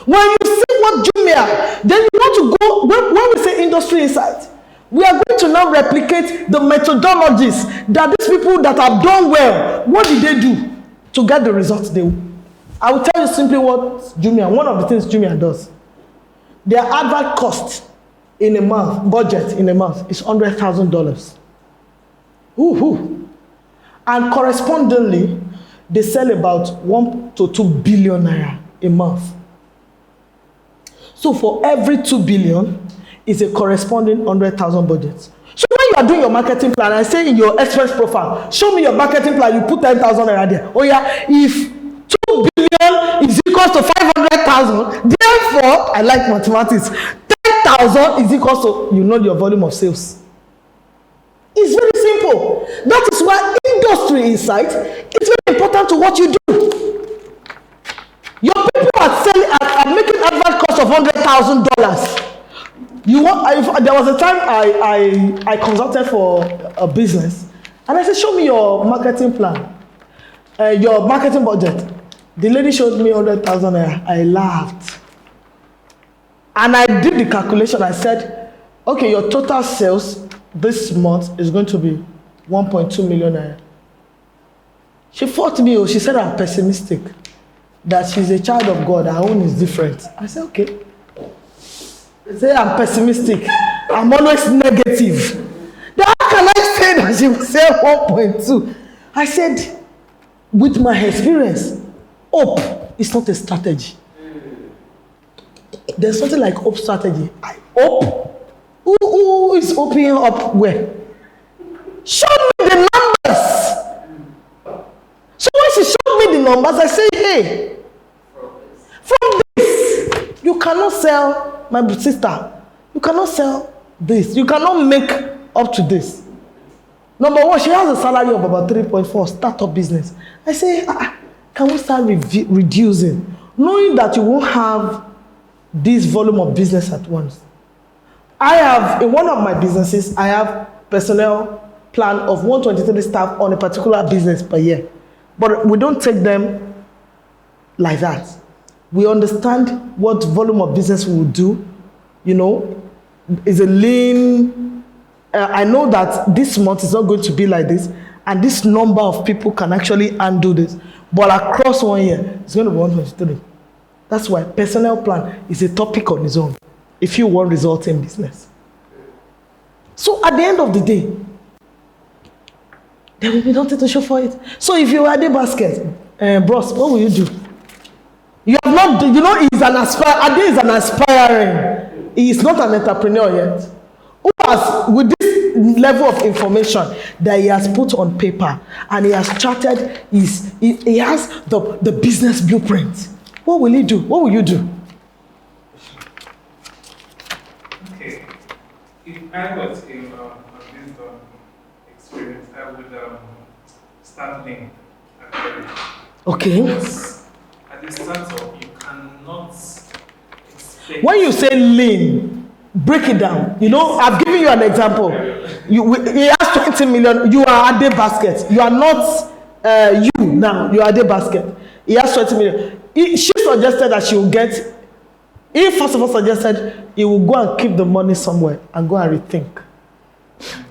When you see what Jumia, then you want to go, when we say industry insights, we are going to now replicate the methodologies that these people that have done well, what did they do to get the results they will? I will tell you simply what Jumia, one of the things Jumia does. Their advert cost in a month, budget in a month, is $100,000. And correspondingly, they sell about 1 to 2 billion naira a month. So for every 2 billion, is a corresponding 100,000 budget. So when you are doing your marketing plan, I say in your expense profile, show me your marketing plan, you put 10,000 naira there. Oh yeah, if 2 billion is equal to 500,000, therefore, I like mathematics, 10,000 is equal to, you know, your volume of sales. It's very simple. That is why industry insight is very important to what you do. Your people are selling, are making advert cost of $100,000. You want? There was a time I consulted for a business, and I said, "Show me your marketing plan, your marketing budget." The lady showed me 100,000 naira. I laughed, and I did the calculation. I said, "Okay, your total sales this month is going to be 1.2 million naira." She fought me. She said I'm pessimistic, that she's a child of God. Her own is different. I said, "Okay." Say I'm pessimistic. I'm always negative. Then how can I say that she will sell 1.2? I said, with my experience, hope is not a strategy. There's something like hope strategy. I hope. Who is opening up where? Show me the numbers. So when she showed me the numbers, I say, hey, from this, you cannot sell. My sister, you cannot sell this. You cannot make up to this. Number one, she has a salary of about 3.4, startup business. I say, can we start reducing? Knowing that you won't have this volume of business at once. I have, in one of my businesses, I have personnel plan of 123 staff on a particular business per year. But we don't take them like that. We understand what volume of business we will do, you know, is a lean. I know that this month is not going to be like this, and this number of people can actually undo this. But across 1 year, it's going to be 123. That's why personnel plan is a topic on its own, if you want results in business. So at the end of the day, there will be nothing to show for it. So if you were Ade Basket, bros, what will you do? You have not, you know, Ade is an aspiring. He is not an entrepreneur yet. Who has, with this level of information that he has put on paper and he has charted, he has the business blueprint. What will he do? What will you do? Okay. If I was in this experience, I would start lean. Okay. Because at the startup, you cannot expect. When you say lean, break it down. You know, I've given you an example. He has 20 million. You are Ade Basket. You are not you now. You are Ade Basket. He has 20 million. She suggested that she will get. He first of all suggested he will go and keep the money somewhere and go and rethink.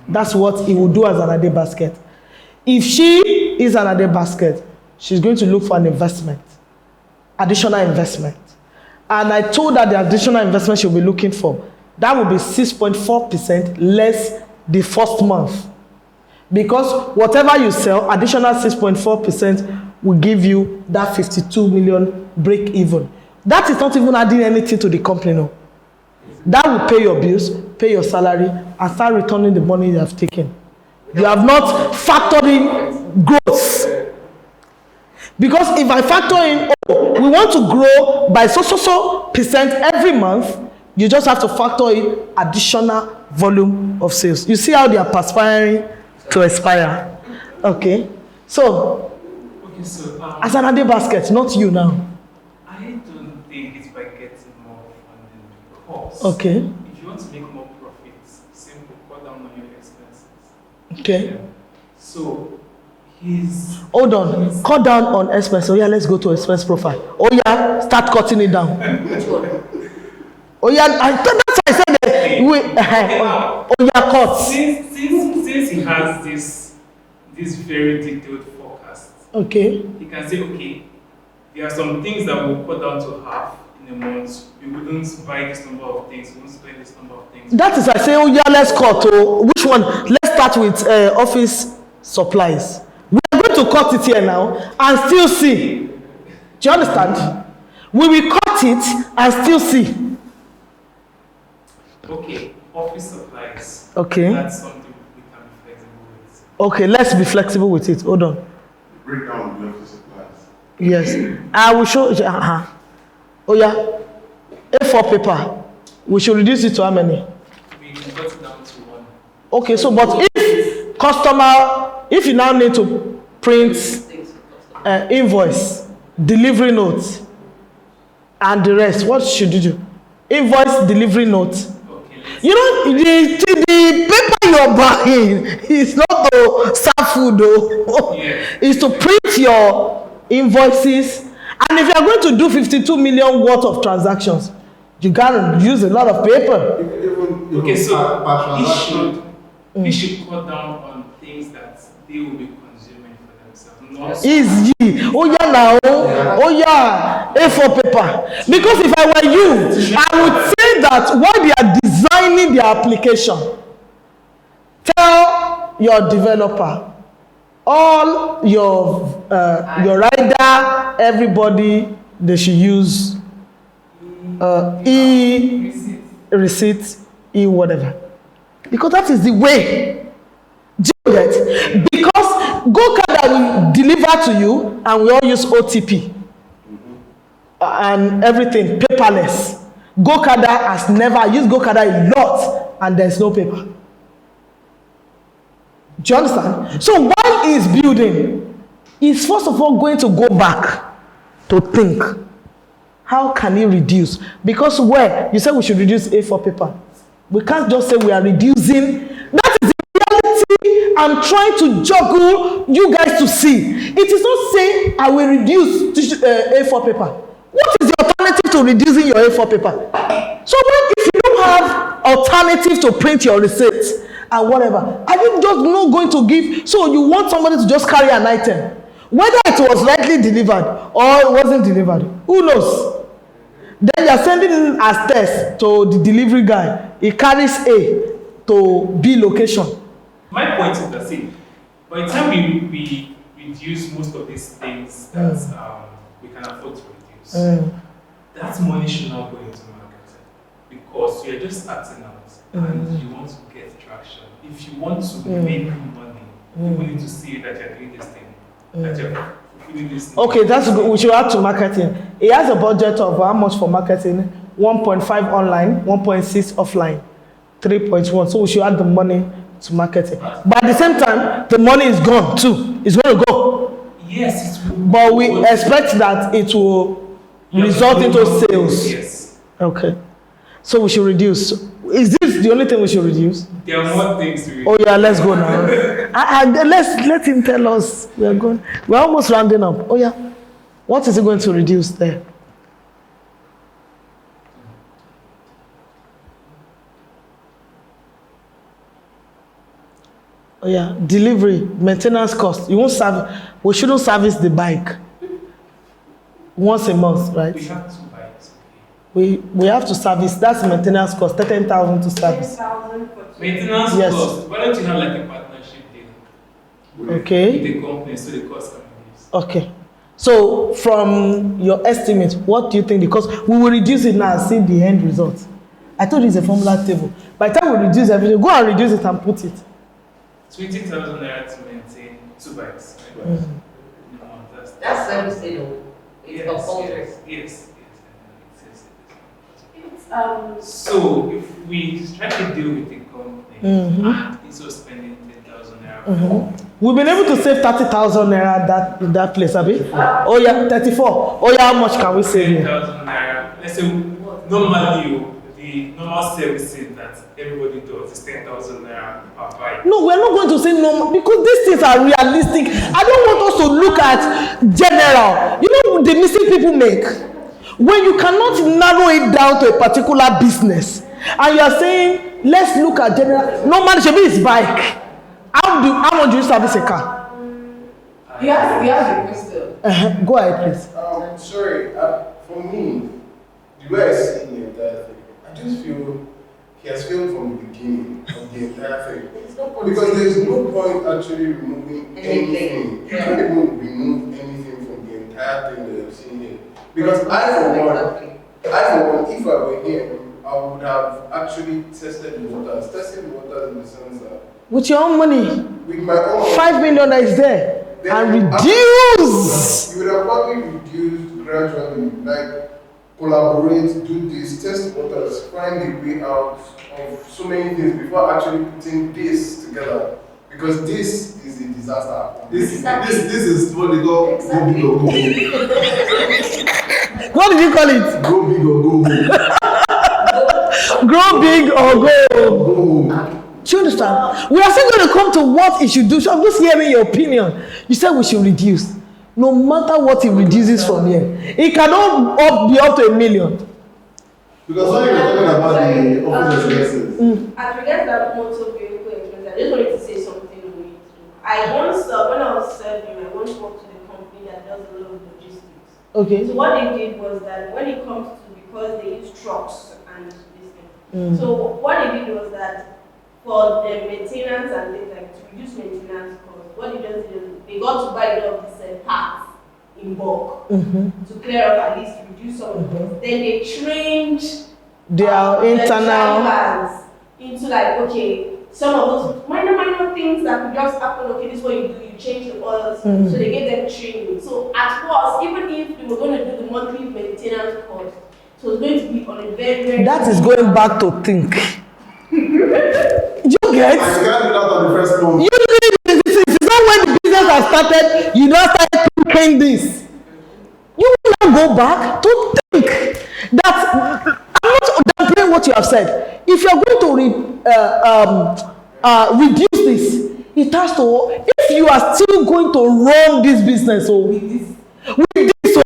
That's what he will do as an Ade Basket. If she is an Ade Basket, she's going to look for an investment, additional investment. And I told her the additional investment she'll be looking for, that will be 6.4% less the first month. Because whatever you sell, additional 6.4% will give you that 52 million break even. That is not even adding anything to the company, no. That will pay your bills, pay your salary, and start returning the money you have taken. You have not factored in growth. Because if I factor in, we want to grow by so percent every month, you just have to factor in additional volume of sales. You see how they are perspiring to expire. Okay. So as an Ade Basket, not you now. I don't think it's by getting more funding because Okay. if you want to make more profits, simple, cut down on your expenses. Okay. Yeah. So he's Hold on. Cut down on expense. Oh yeah, let's go to expense profile. Oh yeah, start cutting it down. Oh yeah, I thought that's why I said that. Oh yeah, cut. Since he has this very detailed forecast, Okay. he can say, okay, there are some things that we'll cut down to half in a month. We wouldn't buy this number of things, we won't spend this number of things. That is, I say, oh yeah, let's cut. Oh, which one? Let's start with office supplies. We are going to cut it here now and still see. Do you understand? We will cut it and still see. Okay, office supplies. Okay. That's something we can be flexible with. Okay, let's be flexible with it. Hold on. Break down the office supplies. Yes. I will show you. Oh yeah. A4 paper. We should reduce it to how many? We can cut it down to one. Okay, so but if customer, if you now need to print invoice, delivery note, and the rest, what should you do? Invoice, delivery note. Okay, You know, the paper you're buying is not to serve food though. Yeah. It's to print your invoices. And if you're going to do 52 million worth of transactions, you gotta use a lot of paper. Okay, so per he transaction. should cut down on things that they will be consuming for themselves. Not Easy. Oh yeah now. Oh yeah. A4 paper. Because if I were you, I would say that while they are designing their application, tell your developer, all your rider, everybody, they should use e-receipt, e-whatever. Because that is the way. Do you get? Because GoCard will deliver to you and we all use OTP and everything, paperless. GoCard has never used GoCard a lot and there's no paper. Do you understand? So while he's building, he's first of all going to go back to think, how can he reduce? Because where you said we should reduce A4 paper, we can't just say we are reducing. That is the reality I'm trying to juggle you guys to see. It is not saying I will reduce A4 paper. What is the alternative to reducing your A4 paper? So if you don't have alternative to print your receipts and whatever, are you just not going to give? So you want somebody to just carry an item, whether it was rightly delivered or it wasn't delivered, who knows? Then you are sending in as test to the delivery guy. He carries A to B location. my point is that see, By the time we reduce most of these things that we can afford to reduce, that money should not go into marketing because you're just starting out and you want to get traction. If you want to make money, people need to see that you're doing this thing, that you're fulfilling this. Okay, that's good. We should add to marketing. He has a budget of how much for marketing? 1.5 online, 1.6 offline, 3.1. So we should add the money to marketing. But at the same time, the money is gone too. It's going to go. Yes, it will. But we expect that it will result into sales. Yes. Okay. So we should reduce. Is this the only thing we should reduce? There are more things to reduce. Oh yeah, let's go now. Let's let him tell us. We're almost rounding up. Oh yeah. What is he going to reduce there? Oh yeah, delivery, maintenance cost. You won't we shouldn't service the bike once a month, right? We have 2 bikes. We have to service. That's maintenance cost, 13,000 to service. 10,000 for 2. Maintenance Yes. cost. Why don't you have like a partnership deal Okay. with the company so the cost can be used? Okay. So from your estimate, what do you think? Because we will reduce it now and see the end result. I told you it's a formula table. By the time we reduce everything, go and reduce it and put it. 20,000 naira to maintain 2 bikes. Right? Mm. No, That's servicing, though. It's yes, compulsory. yes. It's So if we strike a deal with the company and instead of spending 10,000 naira, We've been able to save 30,000 naira that place, Abi. Oh yeah, 34. Oh yeah, how much can we save here? 10,000 naira. Let's say normally the normal servicing that everybody does is 10,000 naira per bike. No, we're not going to say no because these things are realistic. I don't want us to look at general. You know the mistake people make when you cannot narrow it down to a particular business and you are saying let's look at general. Normally, should be his bike. How much do you service a car? He has a question. Go ahead, please. Sorry, for me, the way I see the entire thing, I just feel he has failed from the beginning of the entire thing. Because there is no point actually removing anything. You can't even remove anything from the entire thing that I've seen here. Because I, for one, if I were him, I would have actually tested the waters. Tested the waters in the sense that With your own money, with my own 5 million that is there, and then reduce. you would have probably reduced gradually, like collaborate, do this, test waters, find a way out of so many things before actually putting this together. Because this is a disaster. This is what they call go big or go home. What did you call it? Go big or go home. Grow big or go. Go home. Do you understand? We are still going to come to what it should do. So I'm just hearing your opinion. You said we should reduce. No matter what it reduces from here, it cannot be up to 1 million. Because when you're talking about the office expenses, as regards that motor vehicle expense, I just wanted to say something we need to do. I once, when I was serving, I once worked with a company that does a lot of logistics. Okay. So what they did was that when it comes to, because they use trucks and this thing, so what they did was that for the maintenance and things like to reduce maintenance costs, what they just did is they got to buy a lot of these parts in bulk to clear up, at least reduce some of the costs. Then they trained Their the internal. drivers into like, okay, some of those minor things that could just happen, okay, this is what you do, you change the oils, so they gave them training. So at first, even if they were going to do the monthly maintenance cost, so it's going to be on a very, very... That is going back to think. You get? I can't do that on the first month. It's not when the business has started, you don't start thinking this. You will not go back to think that I'm not downplaying what you have said. If you're going to reduce this, it has to, if you are still going to run this business with this,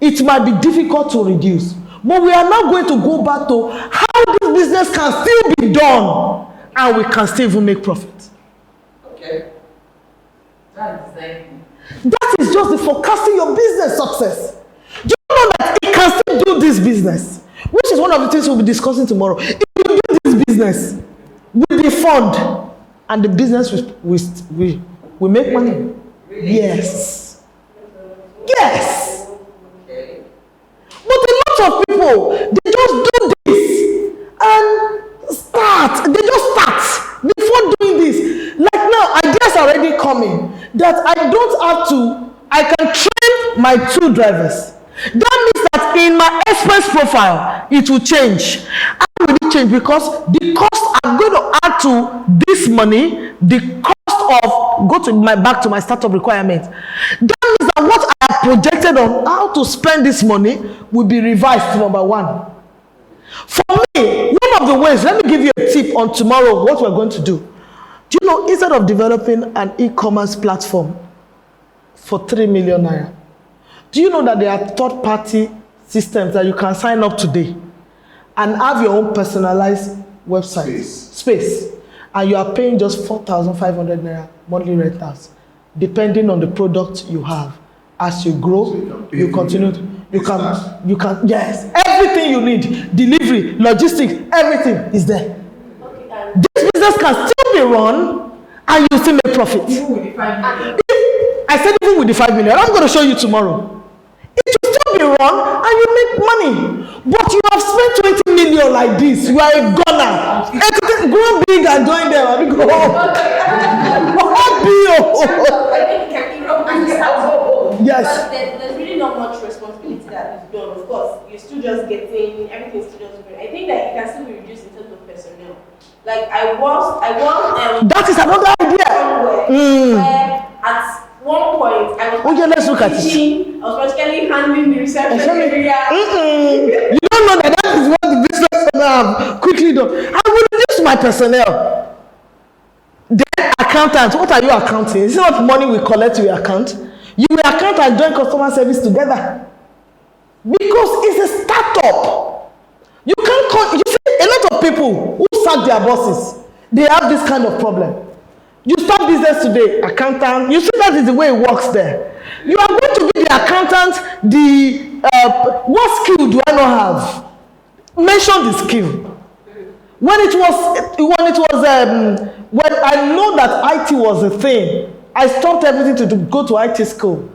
it might be difficult to reduce. But we are not going to go back to how this business can still be done and we can still even make profit. Okay. That's design. That is just the forecasting your business success. Do you know that it can still do this business? Which is one of the things we'll be discussing tomorrow. If you do this business with the fund and the business will make money. Really? Yes. Yes. Okay. But a lot of people, they just do this and start. They just start before doing this. Like now, ideas are already coming that I can train my 2 drivers. That means that in my expense profile, it will change. How will it change? Because the cost I'm going to add to this money, the cost of back to my startup requirement. That means that what I have projected on how to spend this money will be revised, number 1. For me, one of the ways, let me give you a tip on tomorrow, what we're going to do. Do you know, instead of developing an e-commerce platform for 3 million naira, do you know that there are third-party systems that you can sign up today and have your own personalized website space, and you are paying just 4,500 naira monthly rentals, depending on the product you have. As you grow, so you continue. You can. Yes, everything you need, delivery, logistics, everything is there. Okay, This business can still be run, and you still make profit. Even with the 5 million. I said even with the 5 million. I'm going to show you tomorrow. It will still be run and you make money. But you have spent 20 million like this. You are a gunner. Grow big and join them. I mean, go home. Yes. But there's really not much responsibility that is done. Of course, you're still just getting, everything's still just going. I think that it can still be reduced in terms of personnel. Like I was that is another idea. Somewhere where at one point I was let's look at it. I was practically handling the reception area. You don't know that is what the business have quickly done. I will reduce my personnel. Then accountant, what are you accounting? Is it not money we collect to your account? You will account and join customer service together. Because it's a startup. You can't you see a lot of people who sack their bosses, they have this kind of problem. You start business today, accountant, you see that is the way it works there. You are going to be the accountant, what skill do I not have? Mention the skill. When I know that IT was a thing, I stopped everything to go to IT school.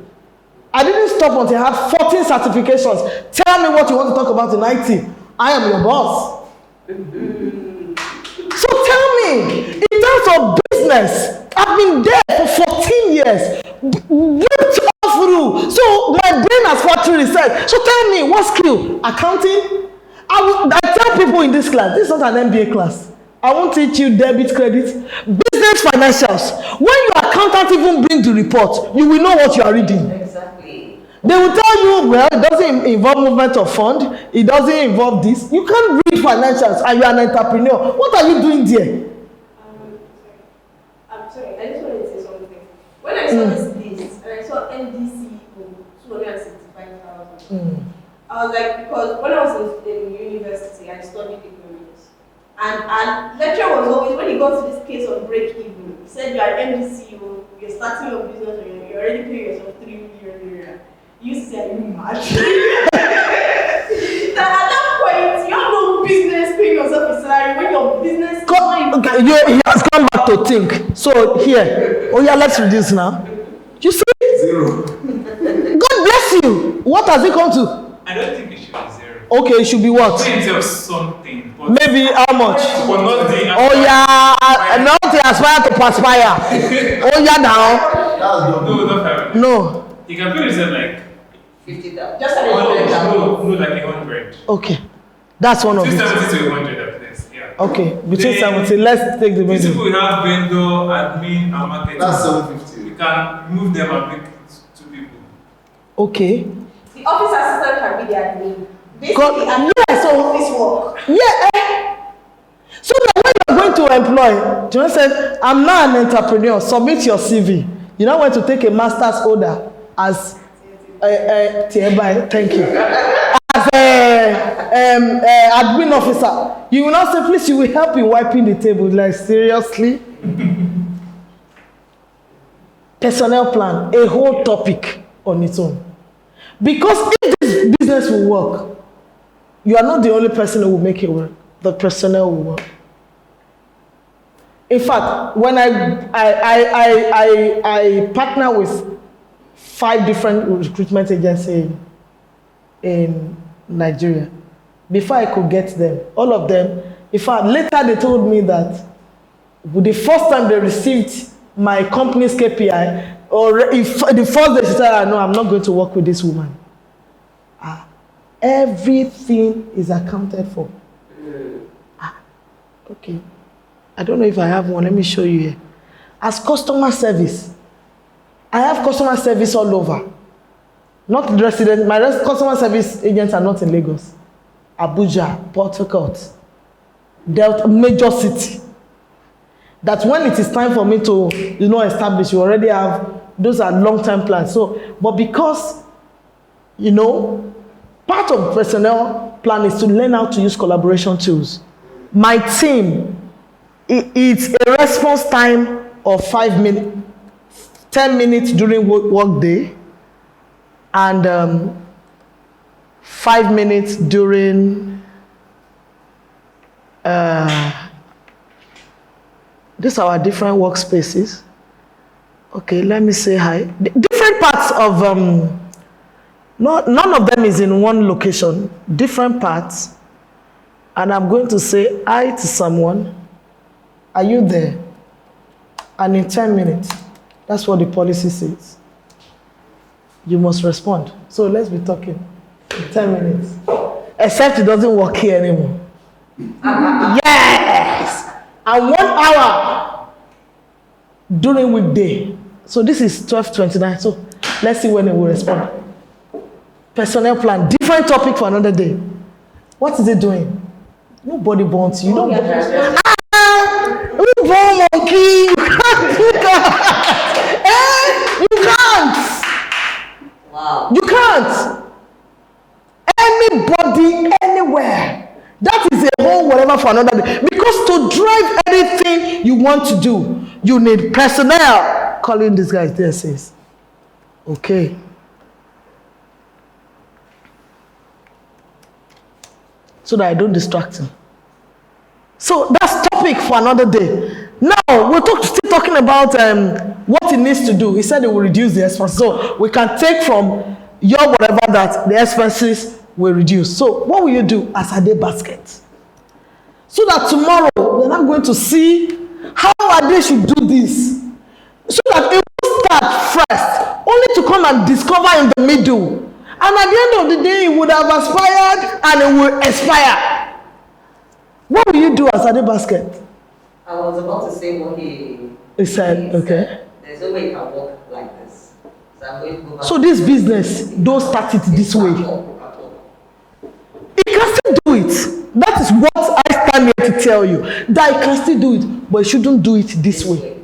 I didn't stop until I had 14 certifications. Tell me what you want to talk about in IT. I am your boss. So tell me, in terms of business, I've been there for 14 years. Ripped all through. So my brain has factory research. So tell me, what skill? Accounting? I tell people in this class, this is not an MBA class. I won't teach you debit, credit, business financials. When your accountant even brings the report, you will know what you are reading. Exactly. They will tell you, well, it doesn't involve movement of fund. It doesn't involve this. You can't read financials and you are an entrepreneur. What are you doing there? I'm sorry. I just wanted to say something. When I saw this list and I saw NDC for 265,000, I was like, because when I was in university, I studied economics. And lecturer was always, when he got to this case of break even, he said you are NDC, you're starting your business, and you're already paying yourself 3 million. You say, are you mad? That at that point, you have no business paying yourself a salary when your business He has come back to think. So here, let's reduce now. You see? 0. God bless you. What has it come to? I don't think it should be 0. Okay, it should be what? Plenty of something. But Maybe how much? but not the Not to aspire to perspire. Now. That's not 500. No. You can put yourself like 50,000. Just no, like 100. Okay. That's one of Between it. 70 to 100 at least. Yeah. Okay. Between Then 70. Let's take the These middle. people have vendor, admin, and marketing. That's 750. We can move them and make it 2 people. Okay. the office assistant can be the admin. God, Basically, yeah, so office work. yeah. So that when you're going to employ, you know, said, I'm now an entrepreneur. Submit your CV. You now want to take a master's order as thank you. As admin officer, you will not say, please, you will help in wiping the table. Like, seriously? Personnel plan, a whole topic on its own. Because if this business will work, you are not the only person who will make it work. The personnel will work. In fact, when I partner with 5 different recruitment agencies in Nigeria, before I could get them, all of them, in fact, later they told me that the first time they received my company's KPI, or if the first day she said, no, I'm not going to work with this woman. Everything is accounted for. Okay. I don't know if I have one. Let me show you here. As customer service, I have customer service all over. Not resident. My customer service agents are not in Lagos, Abuja, Port Harcourt, Delta, major city. That when it is time for me to, establish, you already have, those are long-term plans. So, but because, part of personnel plan is to learn how to use collaboration tools. My team, it's a response time of 5 minutes, 10 minutes during work day, and 5 minutes during these are our different workspaces. Okay, let me say hi. Different parts of none of them is in one location, different parts. And I'm going to say hi to someone. Are you there? And in 10 minutes, that's what the policy says. You must respond. So let's be talking in 10 minutes. Except it doesn't work here anymore. Yes! And 1 hour during weekday. So this is 12:29. So let's see when it will respond. Personnel plan, different topic for another day. What is it doing? Nobody wants you. You don't. You born monkey. You can't. You can't. Wow. You can't. Anybody, anywhere. That is a whole whatever for another day. Because to drive anything you want to do, you need personnel. Calling these guys there says, okay. So that I don't distract him. So that's topic for another day. Now we're still talking about what it needs to do. He said it will reduce the expenses. So we can take from your whatever that the expenses will reduce. So what will you do as a day basket? So that tomorrow we're not going to see how Ade should do this. So that it will start first, only to come and discover in the middle. And at the end of the day, it would have aspired and it will expire. What will you do as a day basket? I was about to say what he said, okay. There's no way it can work like this. So I'm going to go back. So this business, don't start it this way. It can still do it. That is what I stand here to tell you. That it can still do it, but it shouldn't do it this way.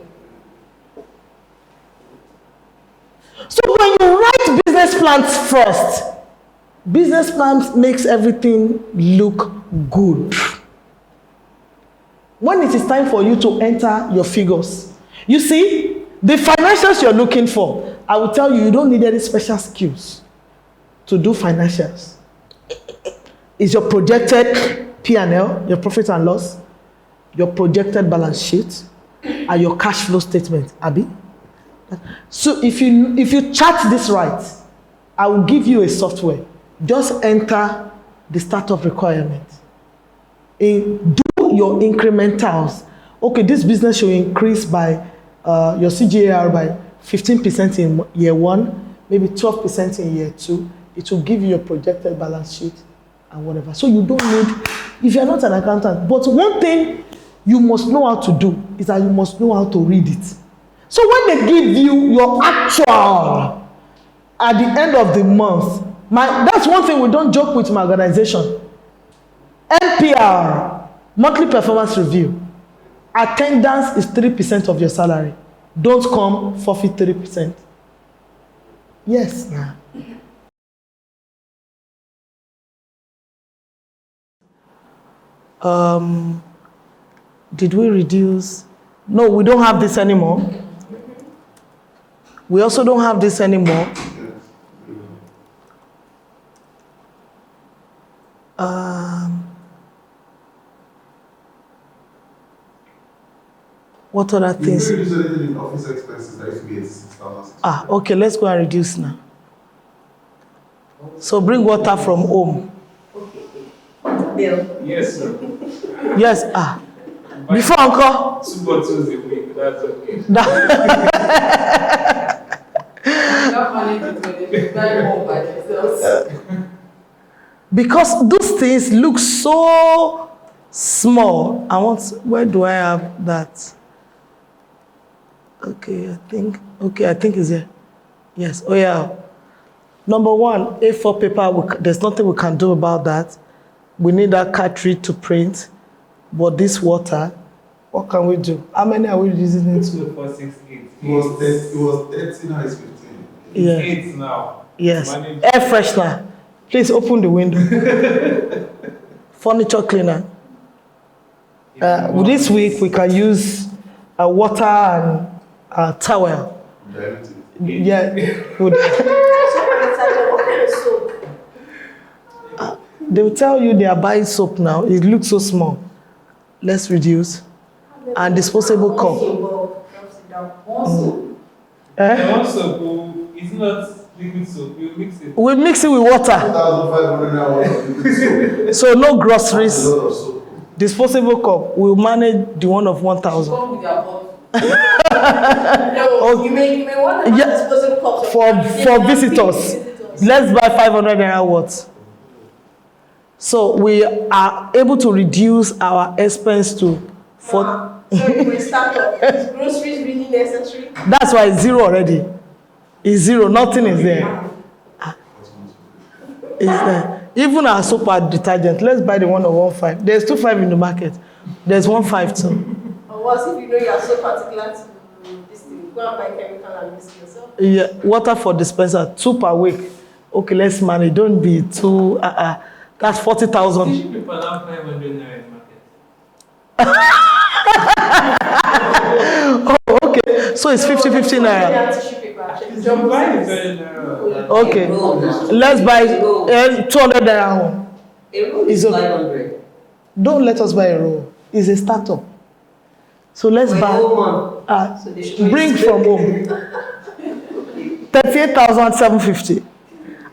So when you write business plans first, business plans makes everything look good. When it is time for you to enter your figures, you see, the financials you're looking for, I will tell you, you don't need any special skills to do financials. It's your projected P&L, your profit and loss, your projected balance sheet, and your cash flow statement, Abi. So if you chart this right, I will give you a software. Just enter the startup requirement. Do your incrementals. Okay, this business should increase by your CGAR by 15% in year 1, maybe 12% in year 2. It will give you your projected balance sheet and whatever. So you don't need, if you're not an accountant, but one thing you must know how to do is that you must know how to read it. So when they give you your actual at the end of the month, that's one thing we don't joke with my organization. NPR, monthly performance review. Attendance is 3% of your salary. Don't come forfeit 3%. Yes. Did we reduce? No, we don't have this anymore. We also don't have this anymore. What other If things? you reduce anything in office expenses, that used to be 6,000. Okay, let's go and reduce now. So bring water from home. Bill. Yes, sir. Yes, before uncle. 2 bottles a week, that's okay. That money is when they buy more by themselves. Because those things look so small. Where do I have that? Okay, I think it's here. Yes, oh yeah. Number one, A4 paper, there's nothing we can do about that. We need that cartridge to print. But this water, what can we do? How many are we using it to? 2, 4, 6, 8. It was 30, now it's 15. Yeah. 8 now. Yes. Manage. Air freshener. Please open the window. Furniture cleaner. This week we can use water and towel. Dilute it. Yeah. Good. They will tell you they are buying soap now. It looks so small. Let's reduce. And disposable cup. One soap, it's not liquid soap. You mix it. We mix it with water. 2,500 now. So no groceries. A lot of soap. Disposable cup. We'll manage the one of 1,000. Come with their bottle. No, you may want to have disposable cups For visitors. Let's buy 500 naira worth. So we are able to reduce our expense to So you will start up. Is groceries really necessary? That's why it's zero already. It's zero. Nothing is there. It's there. Even our soap and detergent. Let's buy the one of 1.5. There's 2.5 in the market. There's 1.5 too. Or what if you know you are so particular to this thing? Go and buy chemical and mix it yourself. Yeah, water for dispenser 2 per week. Okay, let's manage. Don't be too. That's 40,000. Tissue paper now 500 naira in the market. Okay, so it's 50-50 naira. Tissue paper, actually. You buy it very naira. Okay, let's buy 200 naira one. A roll It's is okay. 500. Don't let us buy a roll. It's a startup. So let's For a buy. whole month. So they should Bring from home. 38,750.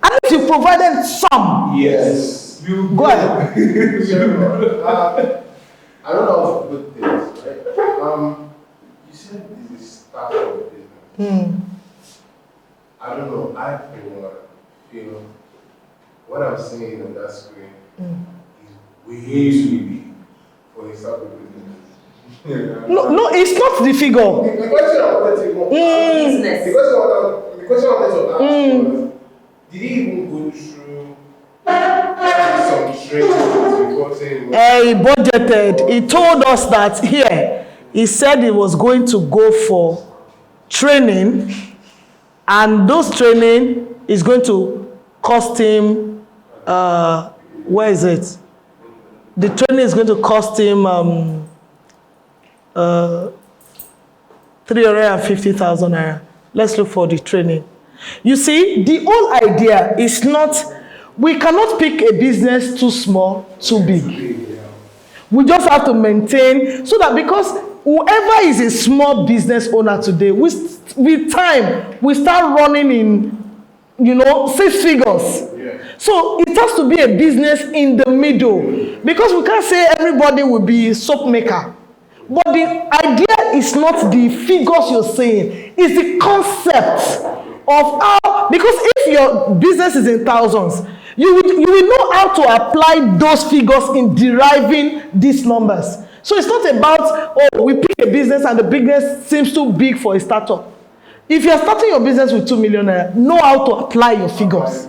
At least you provided some. Yes. You Go ahead. I don't know how to put this, right? You said this is startup business. I don't know. I feel what I'm seeing on that screen is way too big for a startup business. No, it's not the figure. The question I wanted to Business. the question I wanted to ask was, did he even go through some training reporting? He budgeted. He told us that here. He said he was going to go for training, and those training is going to cost him. Where is it? The training is going to cost him 350,000 naira. Let's look for the training. You see, the whole idea is not, we cannot pick a business too small, too big. We just have to maintain, so that because whoever is a small business owner today, with time, we start running in, 6 figures. So it has to be a business in the middle, because we can't say everybody will be soap maker. But the idea is not the figures you're saying, it's the concept of how, because if your business is in thousands, you will know how to apply those figures in deriving these numbers. So it's not about, we pick a business and the business seems too big for a startup. If you're starting your business with 2 million naira, know how to apply your figures.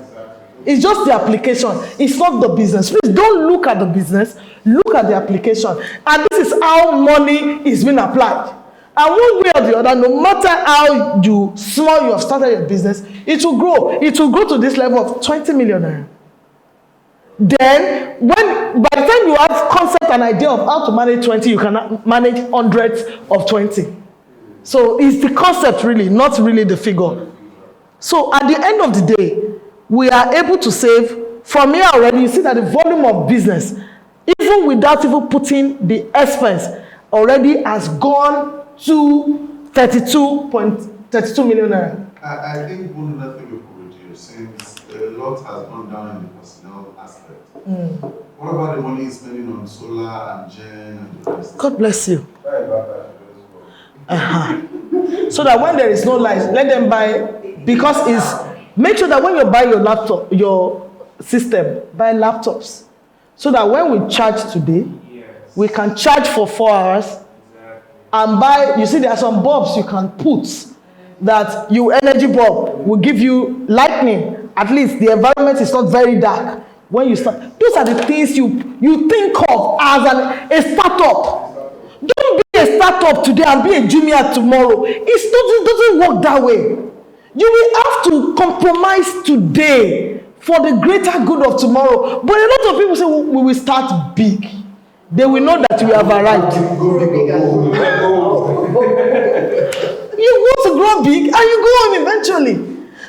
It's just the application. It's not the business. Please don't look at the business. Look at the application. And this is how money is being applied. And one way or the other, no matter how small you have started your business, it will grow. It will grow to this level of 20 million naira. Then, by the time you have concept and idea of how to manage 20, you can manage hundreds of 20. So it's the concept really, not really the figure. So at the end of the day, we are able to save. From here already, you see that the volume of business, even without even putting the expense, already has gone to 32 million naira. I think one other thing we could reduce, since a lot has gone down in the personnel aspect. What about the money spending on solar and gen and the rest? God bless you. Right about that as well. So that when there is no light, let them buy, because make sure that when you buy your laptop, your system, buy laptops. So that when we charge today, we can charge for 4 hours and buy, you see there are some bulbs you can put that your energy bulb will give you lightning. At least the environment is not very dark. When you start, those are the things you think of as a startup. Don't be a startup today and be a junior tomorrow. It doesn't work that way. You will have to compromise today for the greater good of tomorrow. But a lot of people say we will start big. They will know that we have arrived. You want to grow big and you go on eventually.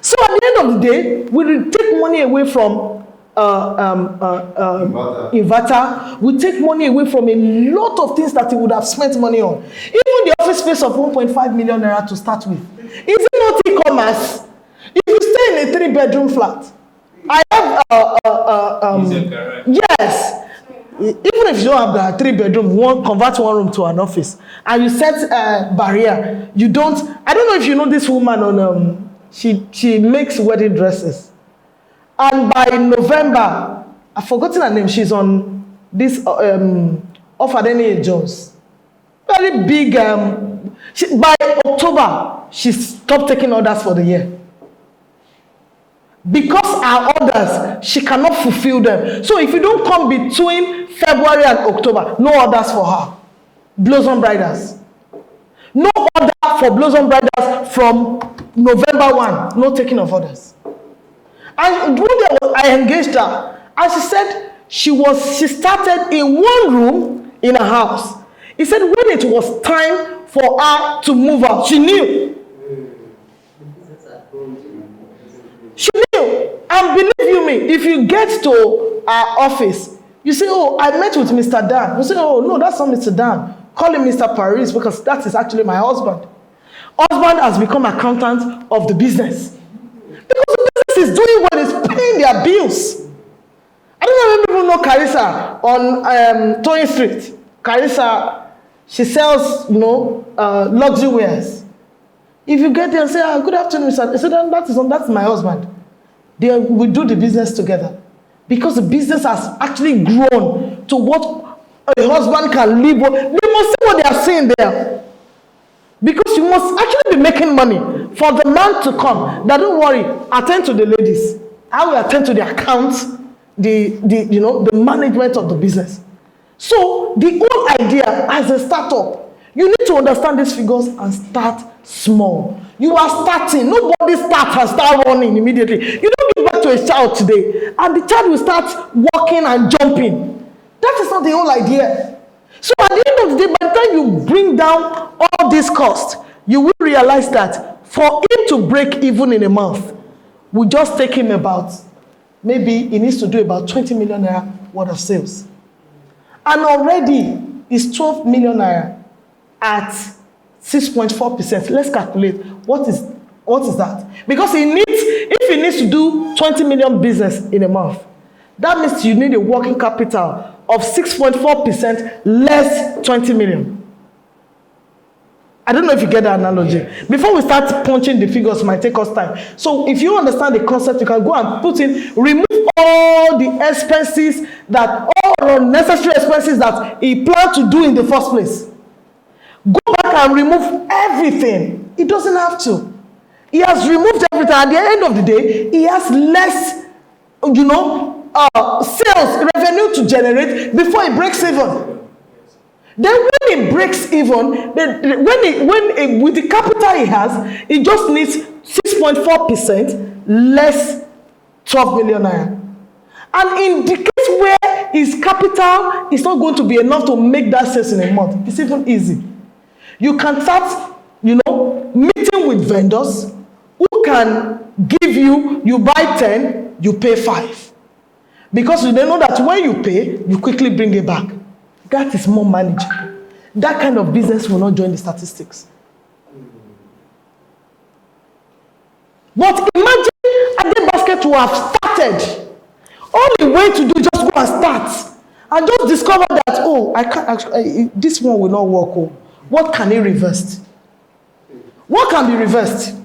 So at the end of the day, we will take money away from inverter. We take money away from a lot of things that he would have spent money on. Even the office space of 1.5 million naira to start with. Is it not e-commerce? If you stay in a 3-bedroom flat, I have yes. Even if you don't have the 3-bedroom, convert 1 room to an office, and you set a barrier, you don't. I don't know if you know this woman on she makes wedding dresses. And by November, I've forgotten her name. She's on this off Adeni Jones. Very big. By October, she stopped taking orders for the year. Because our orders, she cannot fulfill them. So if you don't come between February and October, no orders for her. Blossom Bridals. No order for Blossom Bridals from November 1. No taking of orders. And one day I engaged her, and she said she started in 1 room in a house. He said when it was time for her to move out, she knew. She knew. And believe you me, if you get to our office, you say, oh, I met with Mr. Dan. You say, oh, no, that's not Mr. Dan. Call him Mr. Paris, because that is actually my husband. Husband has become accountant of the business. Because the business is doing well, it's paying their bills. I don't know if people know Carissa on Toyin Street. Carissa, she sells, luxury wares. If you get there and say, good afternoon, sir. I said, that's my husband. We do the business together. Because the business has actually grown to what a husband can live on. They must see what they are saying there. Because you must actually be making money for the man to come. Now don't worry, attend to the ladies. I will attend to the accounts, the management of the business. So the whole idea as a startup, you need to understand these figures and start small. You are starting. Nobody starts and start running immediately. You don't give back to a child today, and the child will start walking and jumping. That is not the whole idea. So at the end of the day, by the time you bring down all this cost, you will realize that for him to break even in a month, will just take him about, maybe he needs to do about 20 million naira worth of sales. And already it's 12 million naira at 6.4%. Let's calculate what is that? Because if he needs to do 20 million business in a month, that means you need a working capital of 6.4% less 20 million. I don't know if you get the analogy. Yes. Before we start punching the figures, it might take us time. So if you understand the concept, you can go and remove all the expenses all unnecessary expenses that he planned to do in the first place. Go back and remove everything. He doesn't have to. He has removed everything. At the end of the day, he has less, sales revenue to generate before he breaks even. Then when he breaks even, with the capital he has, he just needs 6.4% less 12 million naira. And in the case where his capital is not going to be enough to make that sales in a month, it's even easy. You can start, meeting with vendors who can give you buy 10, you pay 5. Because they know that when you pay, you quickly bring it back. That is more manageable. that kind of business will not join the statistics. But imagine Ade Basket will have started. Only way to do is just go and start. And just discover that, oh, I can't actually, this one will not work. Oh. What can be reversed? What can be reversed?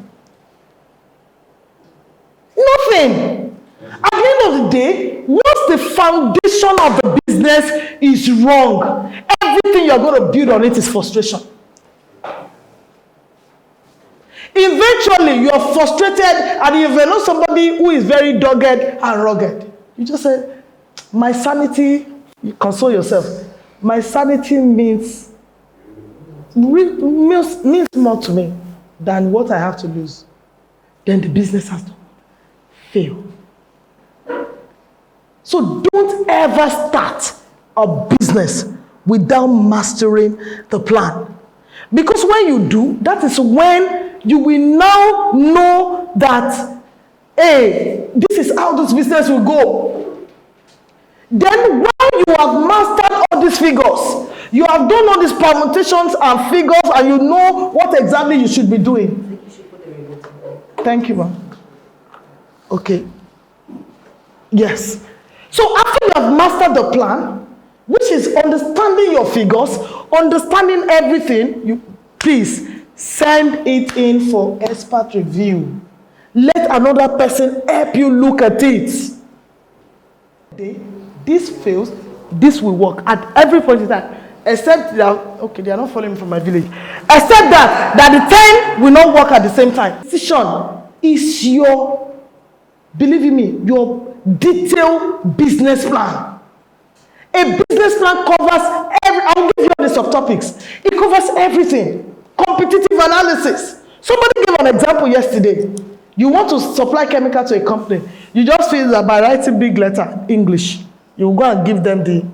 Nothing. At the end of the day, once the foundation of the business is wrong, everything you're going to build on it is frustration. Eventually, you are frustrated, and if you're not somebody who is very dogged and rugged, you just say, my sanity, you console yourself. My sanity means more to me than what I have to lose. Then the business has to fail. So don't ever start a business without mastering the plan. Because when you do, that is when you will now know that, hey, this is how this business will go. Then when you have mastered all these figures, you have done all these permutations and figures, and you know what exactly you should be doing. Thank you, ma'am. Okay. Yes. So after you have mastered the plan, which is understanding your figures, understanding everything, you please send it in for expert review. Let another person help you look at it. This fails, this will work at every point in time. Except that, okay, they are not following me from my village. Except that the 10 will not work at the same time. Decision is your, believe in me, your detailed business plan. A business plan covers I'll give you all the subtopics. It covers everything. Competitive analysis. Somebody gave an example yesterday. You want to supply chemical to a company. You just feel that by writing big letter English, you go and give them the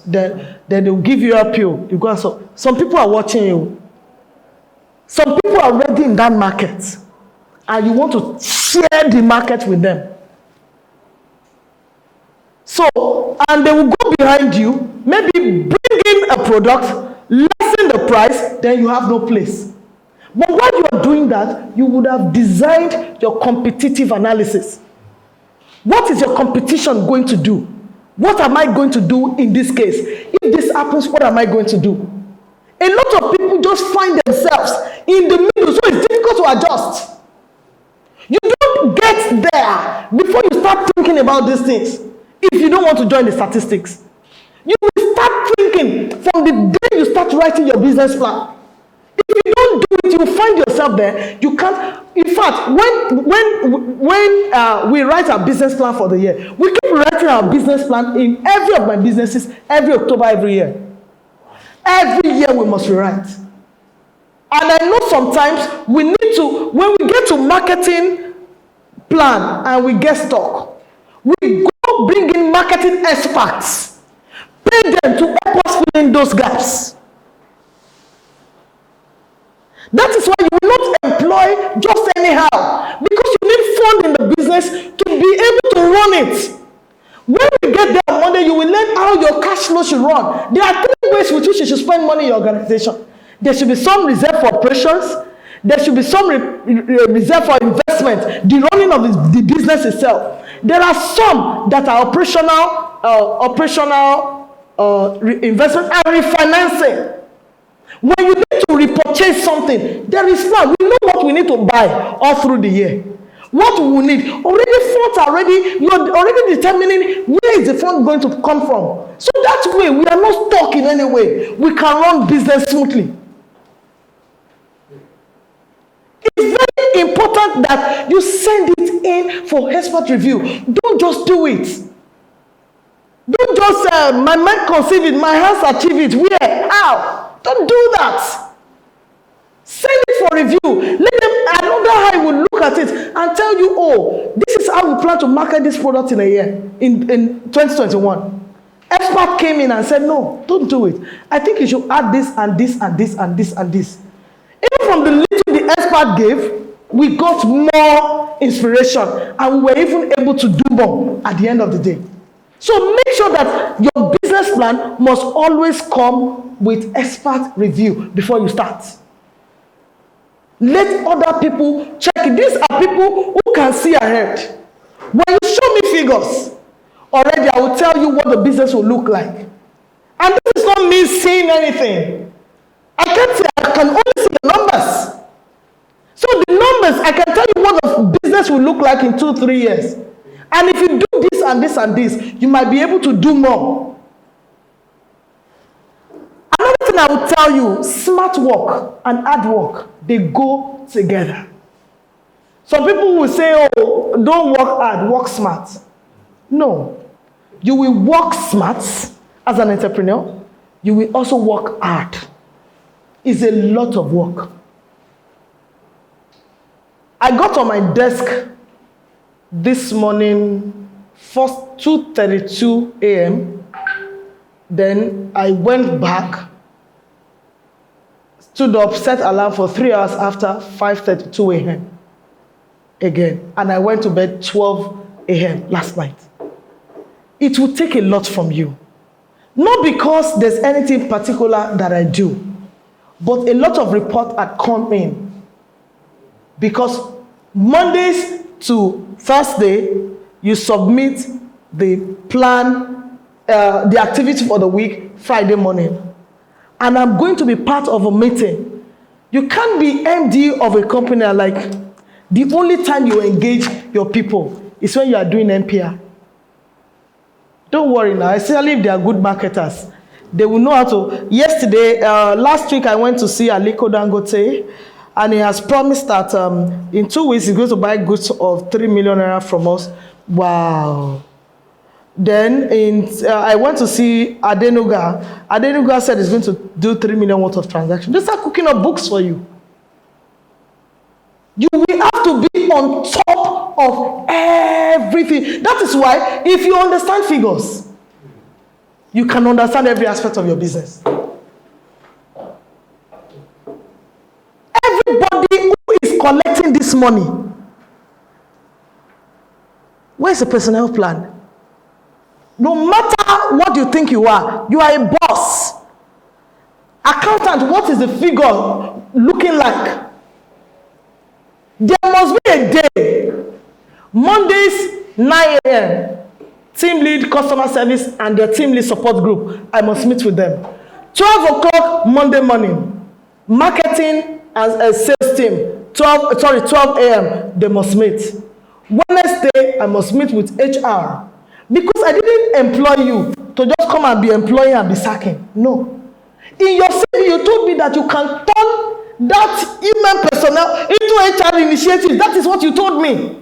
then they'll give you a pill. You go and some people are watching you. Some people are already in that market, and you want to share the market with them. So, and they will go behind you, maybe bring in a product, lessen the price, then you have no place. But while you are doing that, you would have designed your competitive analysis. What is your competition going to do? What am I going to do in this case? If this happens, what am I going to do? A lot of people just find themselves in the middle, so it's difficult to adjust. You don't get there before you start thinking about these things. If you don't want to join the statistics, you will start thinking from the day you start writing your business plan. If you don't do it, you find yourself there. You can't. In fact, when we write our business plan for the year, we keep writing our business plan in every of my businesses every October every year. Every year we must rewrite. And I know sometimes we need to, when we get to marketing plan and we get stuck, we go bring in marketing experts, pay them to help us fill in those gaps. That is why you will not employ just anyhow, because you need fund in the business to be able to run it. When we get there on Monday, you will learn how your cash flow should run. There are 3 ways with which you should spend money in your organization. There should be some reserved for operations. There should be some reserved for investment, the running of the business itself. There are some that are operational investment and refinancing. When you need to repurchase something, there is plan. We know what we need to buy all through the year. What we need. Funds you're already determining where is the fund going to come from. So that way, we are not stuck in any way. We can run business smoothly. It's very important that you send it in for expert review. Don't just do it. Don't just say, my mind conceive it, my hands achieve it. Where? How? Don't do that. Send it for review. Let them, another eye will look at it and tell you, oh, this is how we plan to market this product in a year, in 2021. Expert came in and said, no, don't do it. I think you should add this and this and this and this and this. Even from the little the expert gave, we got more inspiration and we were even able to do more at the end of the day. So make sure that your business business plan must always come with expert review before you start. Let other people check it. These are people who can see ahead. When you show me figures, already I will tell you what the business will look like. And this is not me seeing anything. I can't say, I can only see the numbers. So the numbers, I can tell you what the business will look like in 2-3 years. And if you do this and this and this, you might be able to do more. Another thing I will tell you, smart work and hard work, they go together. Some people will say, oh, don't work hard, work smart. No. You will work smart as an entrepreneur. You will also work hard. It's a lot of work. I got on my desk this morning, first 2:32 a.m. Then I went back, stood up, set alarm for 3 hours after 5:32 a.m. again. And I went to bed 12 a.m. last night. It will take a lot from you. Not because there's anything particular that I do, but a lot of reports had come in. Because Mondays to Thursday, you submit the plan, the activity for the week, Friday morning. And I'm going to be part of a meeting. You can't be MD of a company and like, the only time you engage your people is when you are doing NPR. Don't worry now, especially if they are good marketers. They will know how to. Yesterday, last week, I went to see Aliko Dangote, and he has promised that in 2 weeks, he's going to buy goods of 3 million naira from us. Wow. Then I went to see Adenuga. Adenuga said he's going to do 3 million worth of transactions. They start cooking up books for you. You will have to be on top of everything. That is why, if you understand figures, you can understand every aspect of your business. Everybody who is collecting this money, where's the personnel plan? No matter what you think you are a boss. Accountant, what is the figure looking like? There must be a day. Mondays, 9 a.m. Team lead customer service and their team lead support group. I must meet with them. 12 o'clock Monday morning. Marketing as a sales team. 12 a.m. They must meet. Wednesday, I must meet with HR. Because I didn't employ you to just come and be employing and be sacking. No. In your CV, you told me that you can turn that human personnel into HR initiatives. That is what you told me.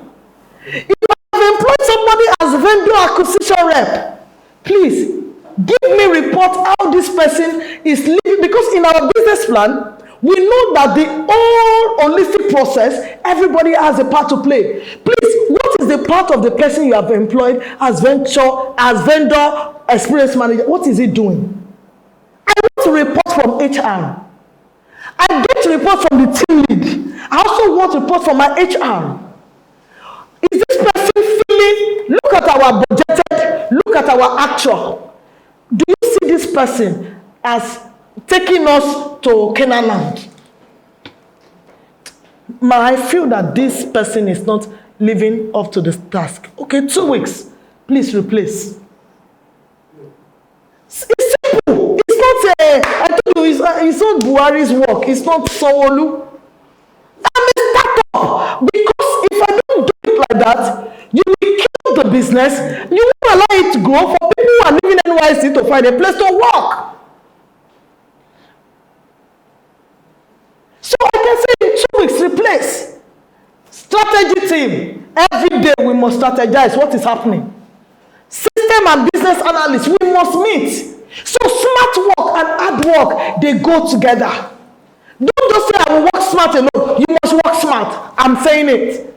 If I have employed somebody as vendor acquisition rep, please give me report how this person is living. Because in our business plan, we know that the whole holistic process, everybody has a part to play. Please, what is the part of the person you have employed as vendor, experience manager? What is he doing? I want to report from HR. I get to report from the team lead. I also want to report from my HR. Is this person feeling, look at our budgeted, look at our actual. Do you see this person as taking us to Canaan land? I feel that this person is not living up to the task. Okay, 2 weeks. Please replace. It's simple. It's not I told you, it's not Buhari's work. It's not Sawolu. I'm a startup. Because if I don't do it like that, you will kill the business. You won't allow it to grow for people who are living in NYC to find a place to work. So I can say in 2 weeks, replace. Strategy team. Every day we must strategize what is happening. System and business analysts, we must meet. So smart work and hard work, they go together. Don't just say I will work smart alone. You must work smart. I'm saying it.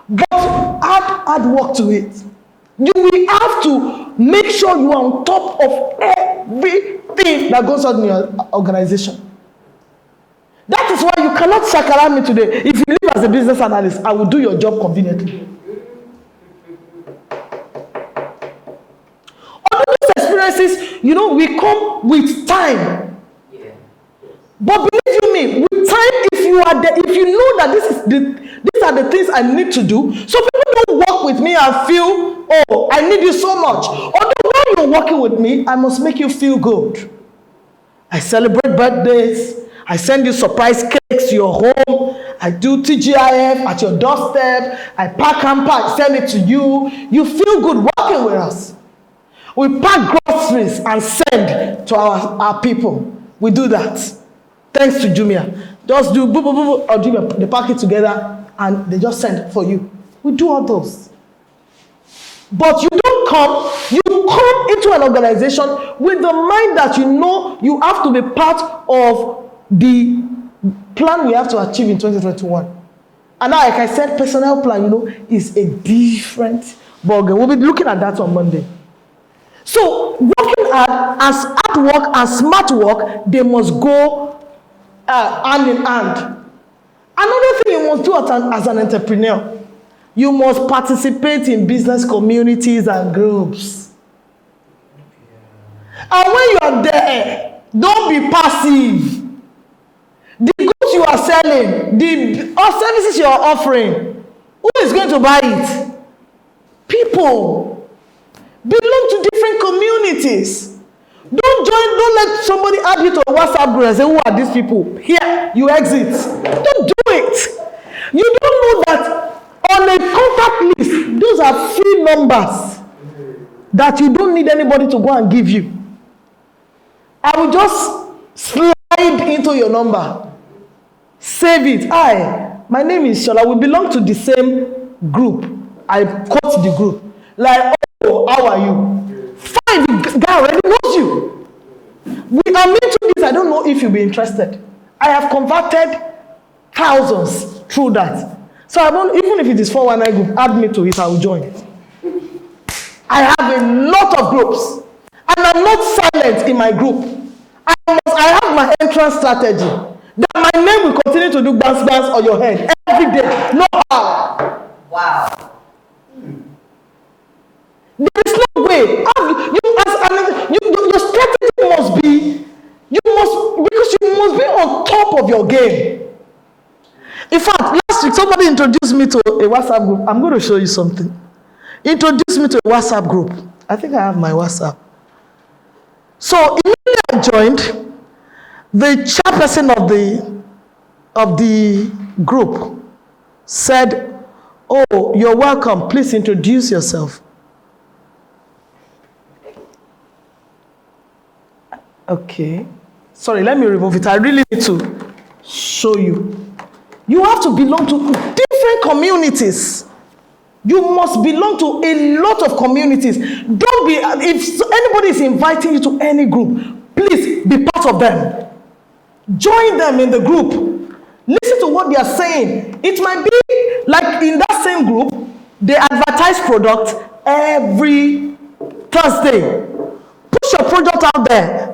But add hard work to it. You will have to make sure you are on top of everything that goes on in your organization. That is why you cannot shakara me today. If you live as a business analyst, I will do your job conveniently. Although this experiences, we come with time. Yeah. But believe you me, with time, if you are there, if you know that these are the things I need to do, so people don't work with me and feel, oh, I need you so much. Although when you're working with me, I must make you feel good. I celebrate birthdays. I send you surprise cakes to your home. I do TGIF at your doorstep. I pack and pack, send it to you. You feel good working with us. We pack groceries and send to our people. We do that. Thanks to Jumia. Just do boop, boop, boop, or Jumia, they pack it together and they just send for you. We do all those. But you don't come into an organization with the mind that you have to be part of the plan we have to achieve in 2021. And now, like I said, personnel plan, is a different ballgame. We'll be looking at that on Monday. So, working hard work and smart work, they must go hand in hand. Another thing you must do as an entrepreneur, you must participate in business communities and groups. And when you are there, don't be passive. The goods you are selling, the services you are offering, who is going to buy it? People belong to different communities. Don't let somebody add you to a WhatsApp group and say, who are these people? Here, you exit. Don't do it. You don't know that on a contact list, those are free numbers that you don't need anybody to go and give you. I will just slide into your number. Save it. Hi, my name is Shola. We belong to the same group. I quote the group. Like, oh, how are you? Fine, the guy already knows you. I'm into this. I don't know if you'll be interested. I have converted thousands through that. So even if it is 419 group, add me to it, I will join it. I have a lot of groups. And I'm not silent in my group. I have my entrance strategy. That my name will continue to do bounce on your head every day. No how. Wow. There is no way. Your strategy must be, because you must be on top of your game. In fact, last week somebody introduced me to a WhatsApp group. I'm going to show you something. Introduced me to a WhatsApp group. I think I have my WhatsApp. So immediately I joined. The chairperson of the group said, "Oh, you're welcome. Please introduce yourself." Okay. Sorry, let me remove it. I really need to show you. You have to belong to different communities. You must belong to a lot of communities. Don't be, if anybody is inviting you to any group, please be part of them. Join them in the group. Listen to what they are saying. It might be like in that same group, they advertise product every Thursday. Push your product out there.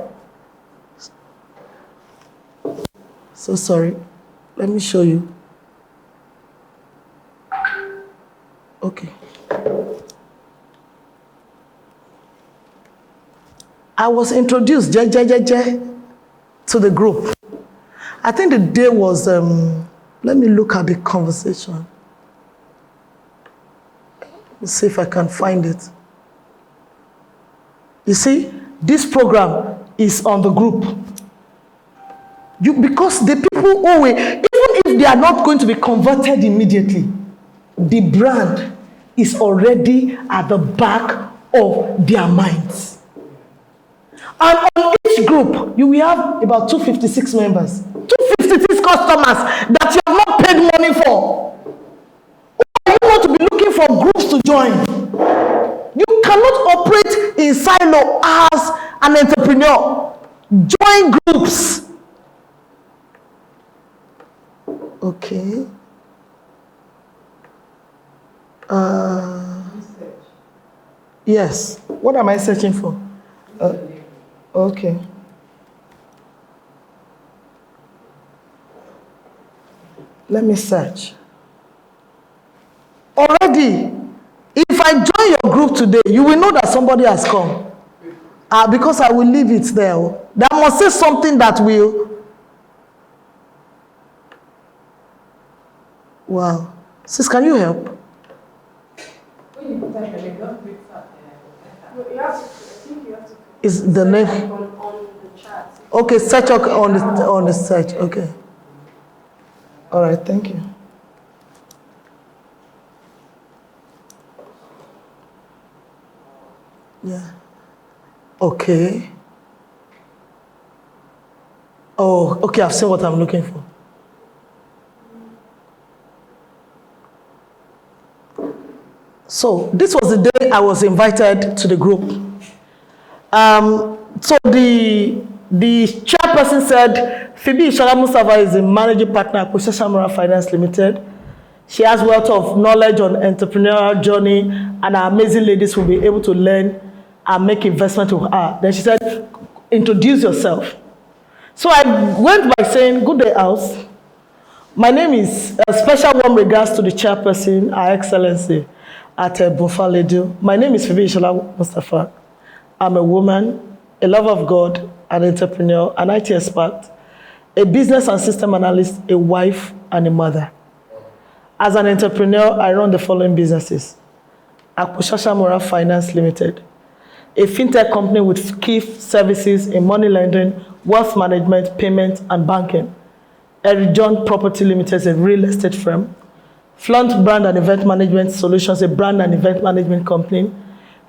So sorry. Let me show you. Okay. I was introduced to the group. I think the day was, let me look at the conversation. Let's see if I can find it. You see, this program is on the group. Because the people who even if they are not going to be converted immediately, the brand is already at the back of their minds. And on each group, you will have about 256 members, 256 customers that you have not paid money for. Or you want to be looking for groups to join. You cannot operate in silo as an entrepreneur. Join groups. Okay. Yes. What am I searching for? Okay. Let me search. Already, if I join your group today, you will know that somebody has come. Because I will leave it there. That must say something that will. Wow. Sis, can you help? When you type the link, don't click that. You have to, I think you have to. Is the name? On the chat. Okay, search on the search. Okay. All right, thank you. Yeah. Okay. Oh, okay, I've seen what I'm looking for. So this was the day I was invited to the group. So the chairperson said, Phoebe Ishola Mustafa is the managing partner at Shamura Finance Limited. She has wealth of knowledge on entrepreneurial journey, and our amazing ladies will be able to learn and make investment with her. Then she said, introduce yourself. So I went by saying, good day, house. My name is special warm regards to the chairperson, Her Excellency at Bufaledu. My name is Phoebe Ishola Mustafa. I'm a woman, a lover of God, an entrepreneur, an IT expert, a business and system analyst, a wife, and a mother. As an entrepreneur, I run the following businesses. Shamura Finance Limited, a fintech company with key services in money lending, wealth management, payments, and banking. Erijon Property Limited is a real estate firm. Flaunt Brand and Event Management Solutions, a brand and event management company.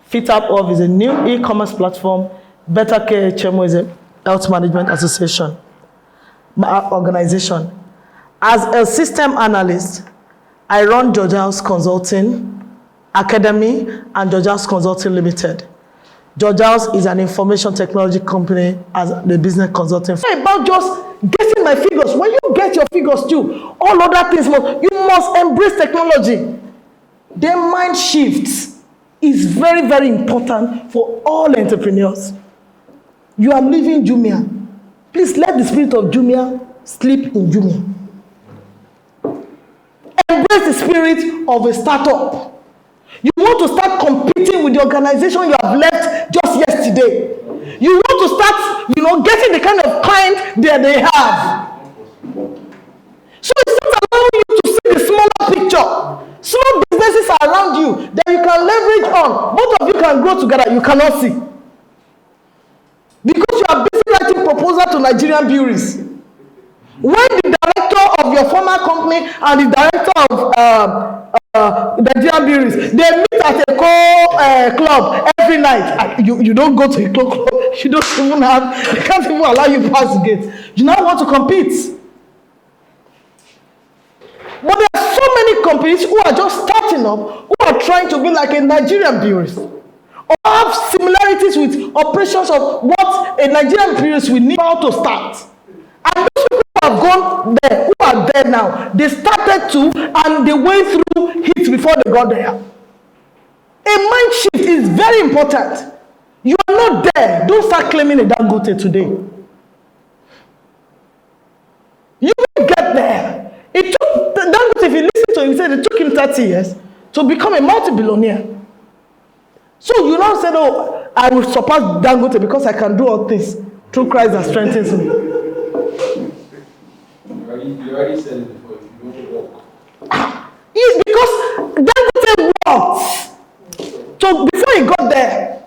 Fit Up Of is a new e-commerce platform. Better Care HMO is a health management association. My organization. As a system analyst, I run George House Consulting Academy and George House Consulting Limited. George House is an information technology company as the business consulting. It's not about just getting my figures. When you get your figures too, all other things, you must embrace technology. The mind shift is very, very important for all entrepreneurs. You are leaving Jumia. Please let the spirit of Jumia sleep in Jumia. Embrace the spirit of a startup. You want to start competing with the organization you have left just yesterday. You want to start, getting the kind of client that they have. So it's not allowing you to see the smaller picture. Small businesses are around you that you can leverage on. Both of you can grow together. You cannot see. Because you are busy writing proposal to Nigerian breweries. When the director of your former company and the director of Nigerian breweries, they meet at a club every night. You don't go to a club. You don't even they can't even allow you pass the gate. You now want to compete. But there are so many companies who are just starting up, who are trying to be like a Nigerian breweries, or have similarities with operations of what a Nigerian breweries will need how to start. And those people who have gone there, who are there now, they started to, and they went through it before they got there. A mind shift is very important. You are not there. Don't start claiming a Dangote today. You will get there. It took Dangote, if you listen to him, he said it took him 30 years to become a multi-billionaire. So you now said, oh, I will surpass Dangote because I can do all things through Christ that strengthens me. You already said it before, if you don't walk. It's because Dangote walked. So before he got there,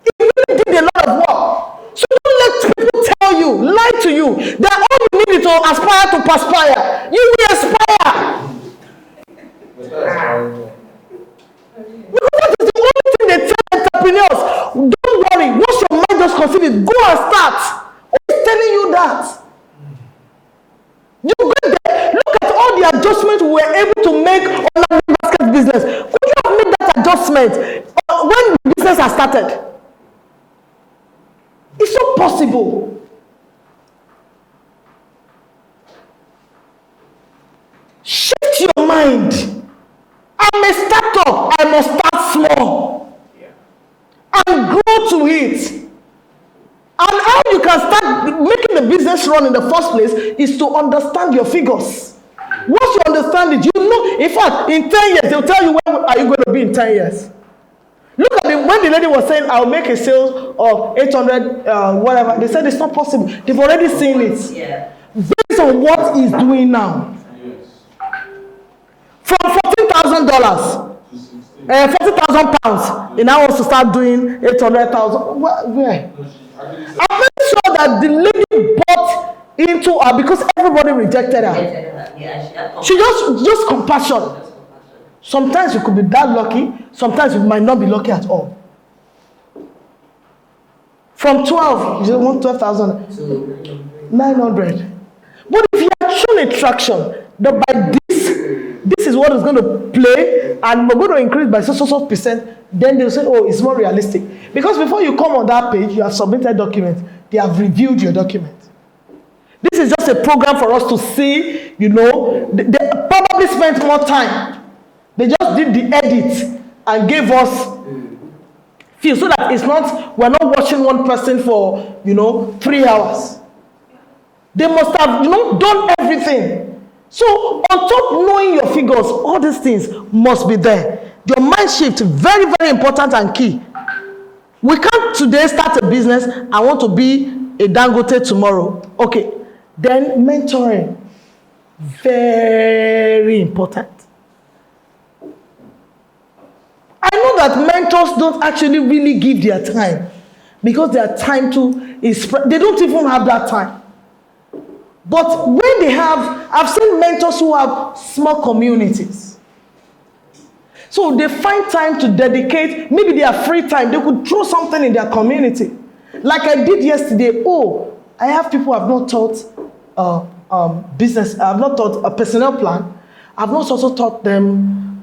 he really did a lot of work. So don't let people tell you, lie to you, that all you need is to aspire to perspire. You will aspire. Because that is the only thing they tell entrepreneurs. Don't worry, once your mind just conceive it, go and start. Who is telling you that? You go there, look at all the adjustments we were able to make on our basket business. Could you have made that adjustment when the business has started? It's not possible. Shift your mind. I'm a startup. I must start small. And grow to it. And how you can start making the business run in the first place is to understand your figures. Once you understand it, you know, in fact, in 10 years, they'll tell you where are you going to be in 10 years. Look at when the lady was saying, I'll make a sale of 800, whatever. They said it's not possible. They've already seen it. Yeah. Based on what he's doing now. Yes. From $14,000, To 16. £40,000, he now wants to start doing 800,000. Where? No, she actually said, I'm pretty sure that the lady bought into her because everybody rejected her. Yeah, She just compassion. Sometimes you could be that lucky, sometimes you might not be lucky at all. From 12, you want 12,000, 900. But if you are showing a traction that by this is what is going to play, and we're going to increase by so percent, then they'll say, oh, it's more realistic. Because before you come on that page, you have submitted documents. They have reviewed your document. This is just a program for us to see, you know, they probably spent more time. They just did the edit and gave us feel so that it's not, we're not watching one person for, 3 hours. They must have, done everything. So on top knowing your figures, all these things must be there. Your mind shift, very, very important and key. We can't today start a business, I want to be a Dangote tomorrow. Okay, then mentoring, very important. I know that mentors don't actually really give their time because their time they don't even have that time. But when they have, I've seen mentors who have small communities. So they find time to dedicate, maybe their free time, they could throw something in their community. Like I did yesterday, I have people who have not taught business, I have not taught a personnel plan, I've not also taught them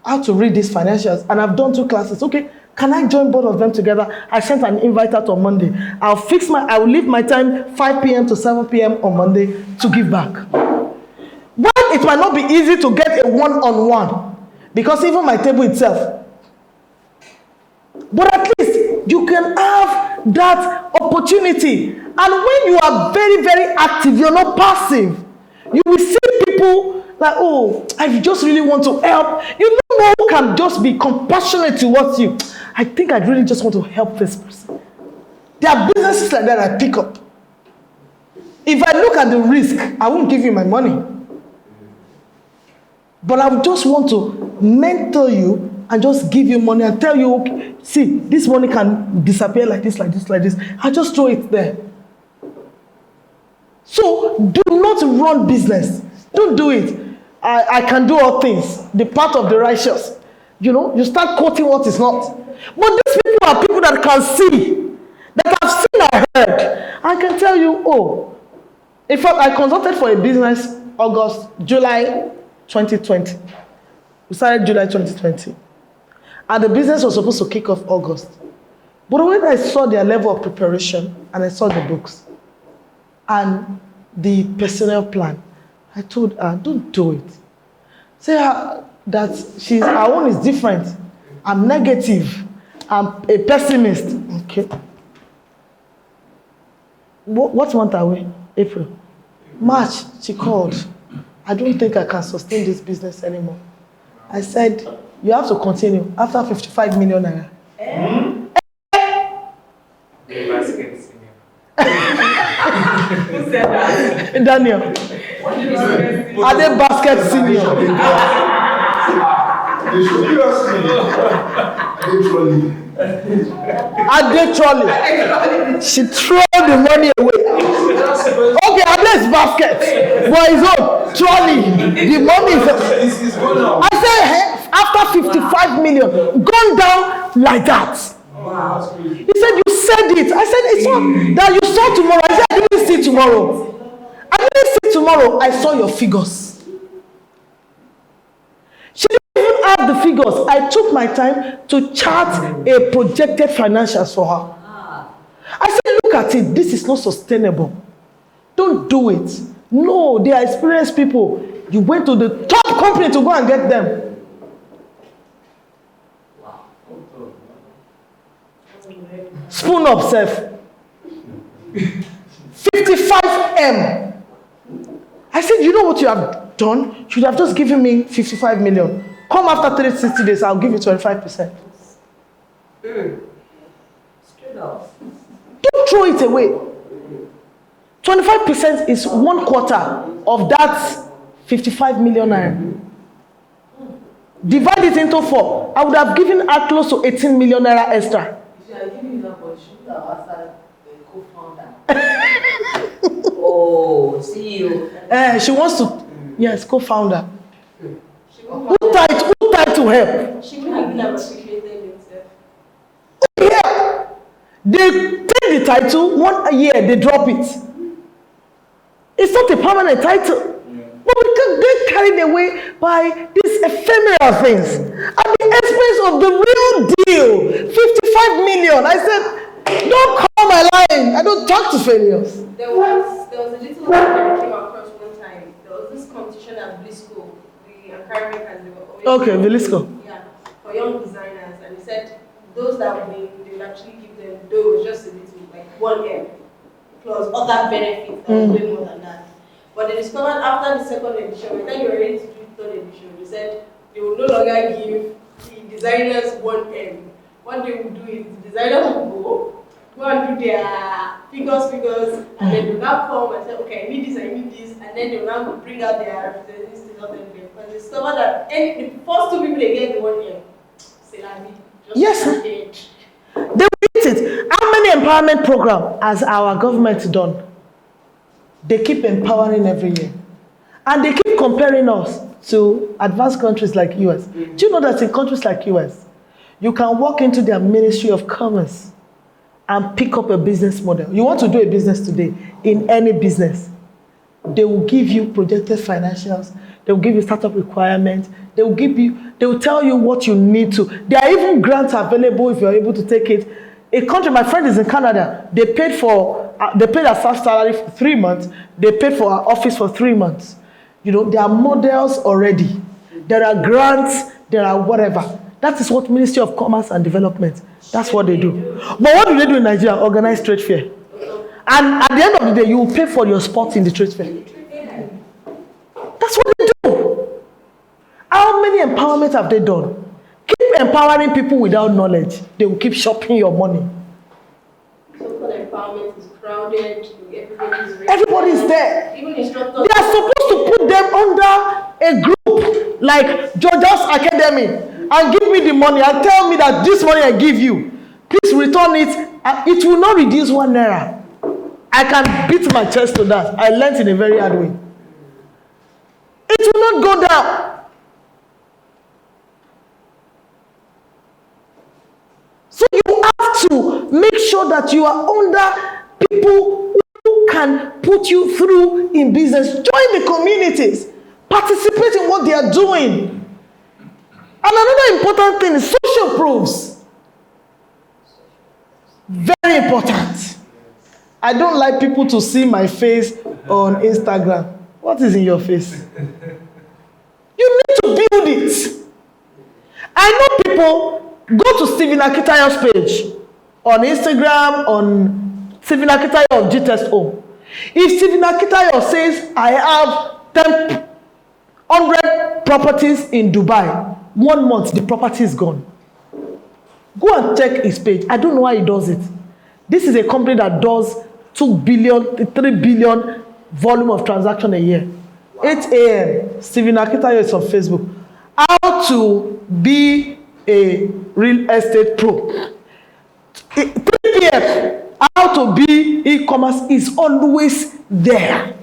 how to read these financials, and I've done 2 classes. Okay, can I join both of them together? I sent an invite out on Monday. I will leave my time 5 p.m. to 7 p.m. on Monday to give back. Well, it might not be easy to get a one-on-one because even my table itself. But at least you can have that opportunity. And when you are very, very active, you're not passive. You will see people like, I just really want to help. You know who can just be compassionate towards you. I think I really just want to help this person. There are businesses like that I pick up. If I look at the risk, I won't give you my money. But I just want to mentor you and just give you money and tell you, okay, see, this money can disappear like this, like this, like this. I just throw it there. So do not run business. Don't do it. I can do all things. The path of the righteous. You start quoting what is not. But these people are people that can see, that have seen or heard. I can tell you, in fact, I consulted for a business July 2020. We started July 2020. And the business was supposed to kick off August. But when I saw their level of preparation, and I saw the books, and the personnel plan, I told her, don't do it. Say that her own is different. I'm negative. I'm a pessimist. Okay. What month are we? April. March, she called. I don't think I can sustain this business anymore. I said, you have to continue after 55 million naira. Who said that? Daniel. Are they basket senior? Are they trolley? She threw the money away. Okay, are they basket? But his own trolley. The money is. I said, hey, after 55 million, gone down like that. Wow. He said, you said it. I said, it's not that you saw tomorrow. I said, I didn't see tomorrow. I didn't see tomorrow. I saw your figures. She didn't even have the figures. I took my time to chart a projected financials for her. I said, look at it. This is not sustainable. Don't do it. No, they are experienced people. You went to the top company to go and get them. Spoon up, self. 55M. I said, you know what you have done? You should have just given me 55 million. Come after 360 days, I'll give you 25%. Straight up. Don't throw it away. 25% is 1/4 of that 55 million naira. Divide it into 4. I would have given her close to 18 million naira extra. If you are giving that, but she would have asked her the co-founder. Oh, CEO. She wants to, yes, co-founder. She won't Who tried to help? She wouldn't even have appreciated himself. Yeah. They take the title, 1 year, they drop it. It's not a permanent title. But we can get carried away by these ephemeral things at the expense of the real deal. 55 million. I said, don't call my line. I don't talk to failures. There was a little thing that I came across one time. There was this competition at Blisco, the academic they were always Okay, Velisco. Yeah, for young designers, and he said those that would win, they would actually give them, though it was just a little, like 1M, plus other benefits that was way more than that. But they discovered after the second edition, by the time you were ready to do third edition, they said they would no longer give the designers 1M. What they would do is the designers would go and do their figures, and then they will now come and say, okay, I need this, and then they will now bring out their representatives to help them get. But they discovered that the first 2 people they get the 1M. C'est la vie. Yes, sir. They will eat it. How many empowerment programs has our government done? They keep empowering every year. And they keep comparing us to advanced countries like US. Do you know that in countries like US, you can walk into their Ministry of Commerce and pick up a business model. You want to do a business today in any business. They will give you projected financials. They will give you startup requirements. They will tell you what you need to. There are even grants available if you're able to take it. A country, my friend is in Canada. They paid a staff salary for 3 months. They paid for our office for 3 months. You know, there are models already. There are grants. There are whatever. That is what Ministry of Commerce and Development. That's what they do. But what do they do in Nigeria? Organize trade fair. And at the end of the day, you will pay for your spot in the trade fair. That's what they do. How many empowerment have they done? Keep empowering people without knowledge. They will keep shopping your money. So-called empowerment is crowded. Everybody's there. Even instructors. They are supposed to put them under a group like Georgia's Academy and give me the money and tell me that this money I give you, please return it. It will not reduce 1 naira. I can beat my chest to that. I learned in a very hard way. It will not go down. So you have to make sure that you are under people who can put you through in business. Join the communities. Participate in what they are doing. And another important thing is social proofs. Very important. I don't like people to see my face on Instagram. What is in your face? You need to build it. I know people go to Stephen Akitayo's page on Instagram, on Stephen Akitayo of GTest Home. If Stephen Akitayo says, I have 100 properties in Dubai, 1 month, the property is gone. Go and check his page. I don't know why he does it. This is a company that does 2 billion, 3 billion volume of transaction a year. 8 a.m. Stephen Akitayo is on Facebook. How to be a real estate pro. 3 p.m. How to be e-commerce is always there.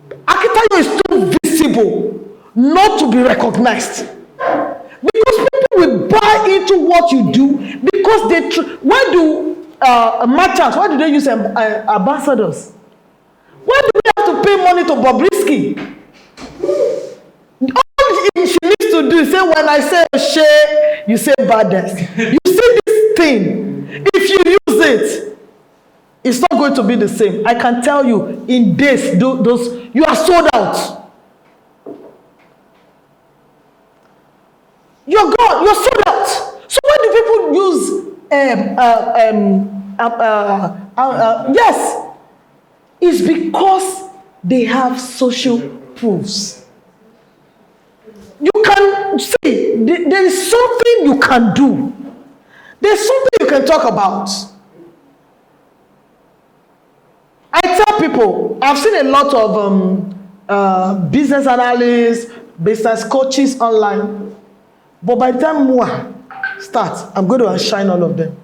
Akitayo is too visible not to be recognized. Because people will buy into what you do because they why do merchants, why do they use ambassadors? Why do we have to pay money to Bobrisky? All she needs to do is say, when I say share, you say baddest. You see this thing, if you use it, it's not going to be the same. I can tell you, in days, those you are sold out. You're gone. You're sold out. So why do people use yes, it's because they have social proofs. You can see there is something you can do There's something you can talk about. I tell people, I've seen a lot of business analysts, business coaches online, but by the time Mua starts, I'm going to outshine all of them.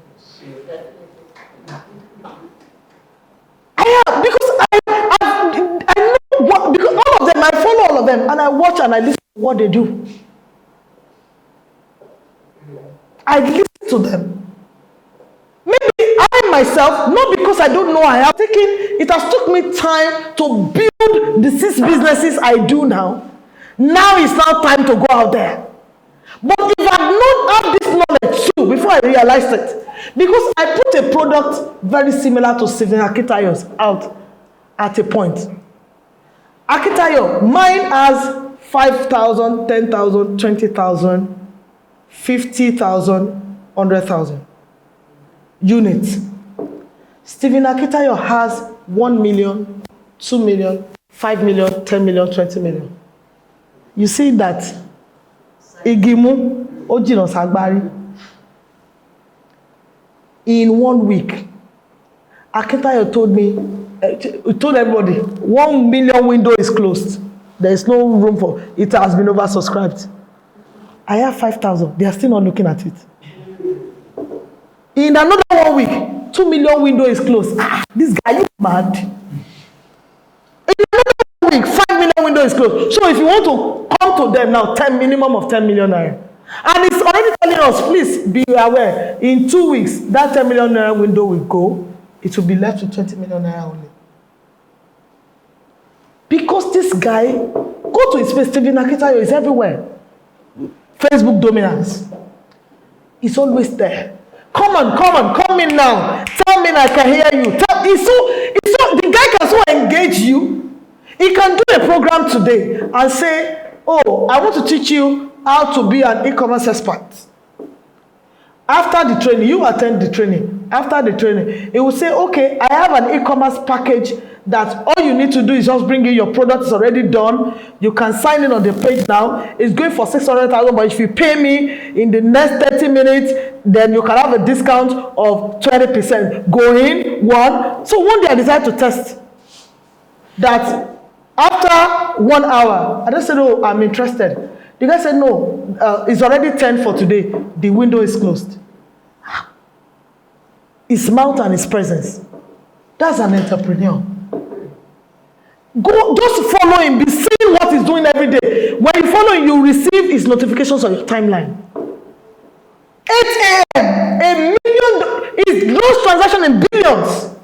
I am, because I know what, because all of them, I follow all of them, and I watch and I listen to what they do. I listen to them. Maybe I myself, not because I don't know, I have taken, it has took me time to build the 6 businesses I do now. Now it's now time to go out there. But if I had not had this knowledge too, before I realized it, because I put a product very similar to Steven Akitayo's out at a point. Akitayo, mine has 5,000, 10,000, 20,000, 50,000, 100,000 units. Steven Akitayo has 1 million, 2 million, 5 million, 10 million, 20 million. You see that Igimu Ojino Sagbari, in 1 week, Akitayo told me, told everybody, 1 million window is closed. There is no room for it. Has been oversubscribed. I have 5,000. They are still not looking at it. In another 1 week, 2 million window is closed. This guy, you mad? In another week, 5 million window is closed. So if you want to come to them now, 10 minimum of 10 million naira. And it's already telling us, please be aware, in 2 weeks, that 10 million naira window will go. It will be left with 20 million naira only. Because this guy, go to his face, Steven Akitayo is everywhere. Facebook dominance. It's always there. Come in now. Tell me I can hear you. The guy can so engage you. He can do a program today and say, oh, I want to teach you how to be an e-commerce expert. After the training, you attend the training. After the training, he will say, okay, I have an e-commerce package that all you need to do is just bring in your product. Is already done. You can sign in on the page now. It's going for 600,000, but if you pay me in the next 30 minutes, then you can have a discount of 20%. Go in, one. So one day I decided to test that. After 1 hour, I just said, oh, I'm interested. The guy said, no, it's already 10 for today. The window is closed. His mouth and his presence. That's an entrepreneur. Go, just follow him. Be seeing what he's doing every day. When you follow him, you receive his notifications on your timeline. 8 a.m. $1 million. His gross transaction in billions.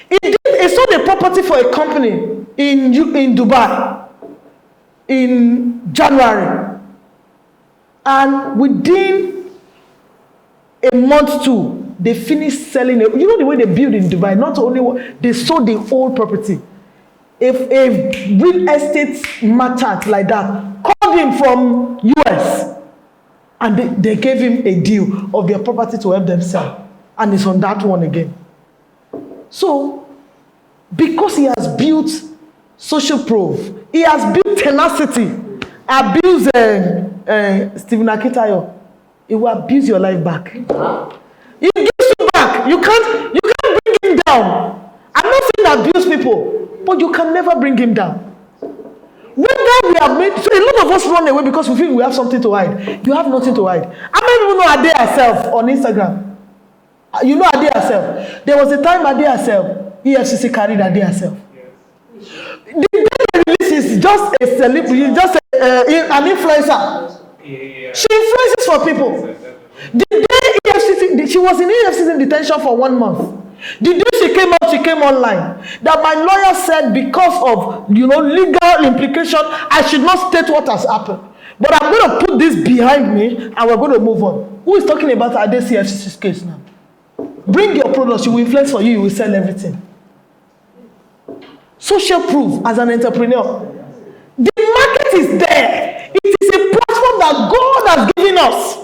He sold a property for a company in Dubai in January. And within a month too, they finished selling it. You know the way they build in Dubai, not only what, they sold the whole property. If a real estate merchant like that called him from US and they gave him a deal of their property to help them sell. And it's on that one again. So, because he has built social proof, he has built tenacity, abuse Steven Akitayo, it will abuse your life back. He gives you back. You can't bring him down. I'm not saying abuse people, but you can never bring him down. Whether we have made, so a lot of us run away because we feel we have something to hide. You have nothing to hide. How many people know Ade herself on Instagram? You know Ade herself. There was a time Ade herself, EFCC carried Ade herself. The day they release is just a celebrity, just an influencer. She influences for people. The day EFCC, she was in EFCC in detention for 1 month. The day she came out, she came online. That my lawyer said because of legal implication, I should not state what has happened. But I'm going to put this behind me and we're going to move on. Who is talking about Ade's EFCC's case now? Bring your products, you will influence for you, you will sell everything. Social proof as an entrepreneur. The market is there. It is a platform that God has given us.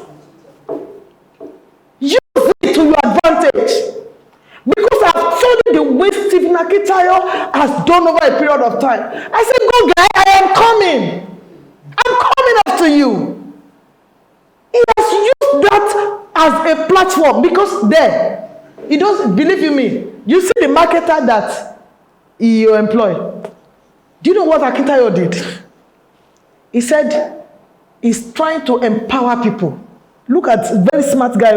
Use it to your advantage. Because I've told you the way Steven Akitayo has done over a period of time. I said, go guy, I am coming. I'm coming after you. He has used that as a platform, because there, he doesn't, believe you me, you see the marketer that you employ. Do you know what Akintayo did? He said he's trying to empower people. Look at very smart guy,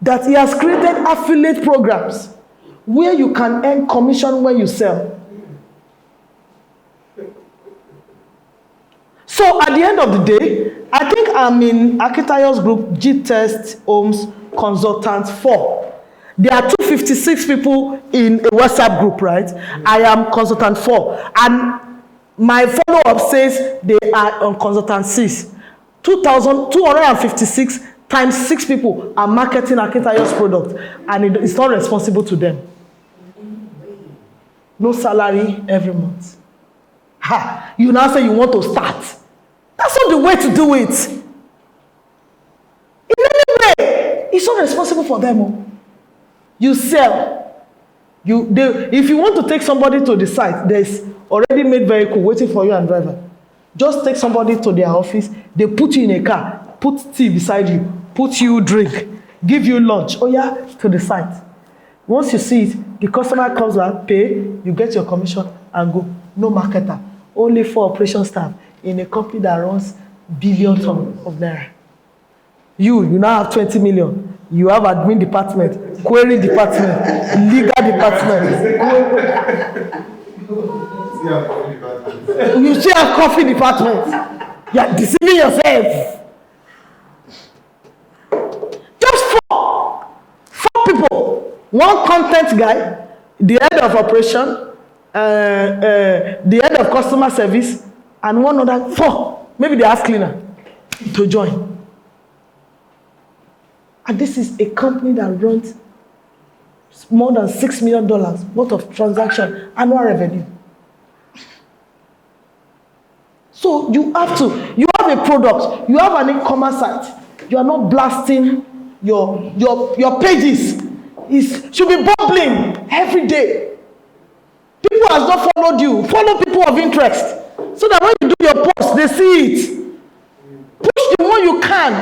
that he has created affiliate programs where you can earn commission when you sell. So at the end of the day, I think I'm in Akintayo's group, G-Test, Homes, Consultants 4. There are 256 people in a WhatsApp group, right? I am Consultant 4. And my follow-up says they are on Consultant 6. 2,256 times 6 people are marketing Akintayo's product, and it's not responsible to them. No salary every month. Ha! You now say you want to start. That's not the way to do it. In any way, it's not responsible for them. You sell. If you want to take somebody to the site, there's already made vehicle waiting for you and driver. Just take somebody to their office. They put you in a car, put tea beside you, put you drink, give you lunch. Oh yeah, to the site. Once you see it, the customer comes back, pay, you get your commission and go. No marketer. Only 4 operation staff in a company that runs billions of naira. You now have 20 million. You have admin department, query department, legal department. You still have coffee department. You are deceiving yourself. Just 4 people. 1 content guy, the head of operation, the head of customer service, and 1 other 4. Maybe they have cleaner to join. And this is a company that runs more than $6 million worth of transaction annual revenue. So you have a product, you have an e-commerce site. You are not blasting your pages. It should be bubbling every day. People has not followed you. Follow people of interest, so that when you do your post, they see it. Push the more you can.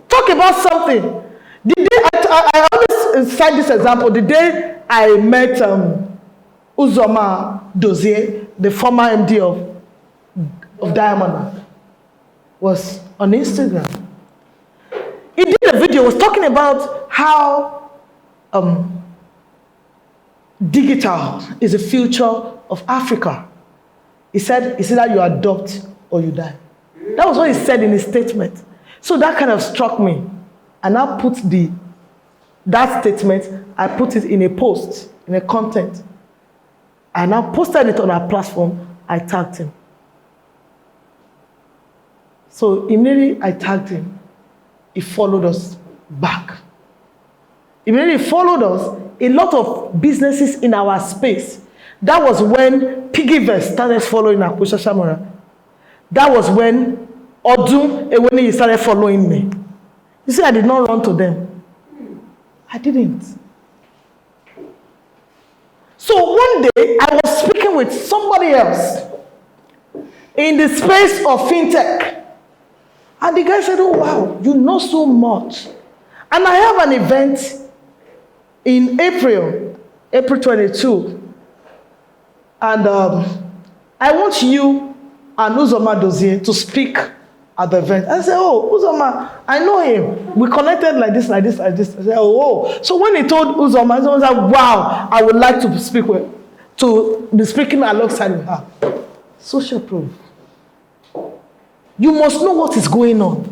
Talk about something. The day I always cite this example. The day I met Uzoma Dozier, the former MD of Diamond, was on Instagram. He did a video, was talking about how digital is the future of Africa. He said, it's either you adopt or you die. That was what he said in his statement. So that kind of struck me. And I put that statement, I put it in a post, in a content. And I posted it on our platform. I tagged him. So immediately I tagged him. He followed us back. Immediately he followed us. A lot of businesses in our space. That was when Piggyverse started following Akusha Shamora. That was when Odun Ewini started following me. You see, I did not run to them. I didn't. So one day, I was speaking with somebody else in the space of fintech. And the guy said, oh, wow, you know so much. And I have an event in April 22. And I want you and Uzoma Dozier to speak at the event. I said, oh, Uzoma, I know him. We connected like this. I said, oh. So when he told Uzoma, Uzoma said, wow, I would like to be speaking alongside with her. Social proof. You must know what is going on.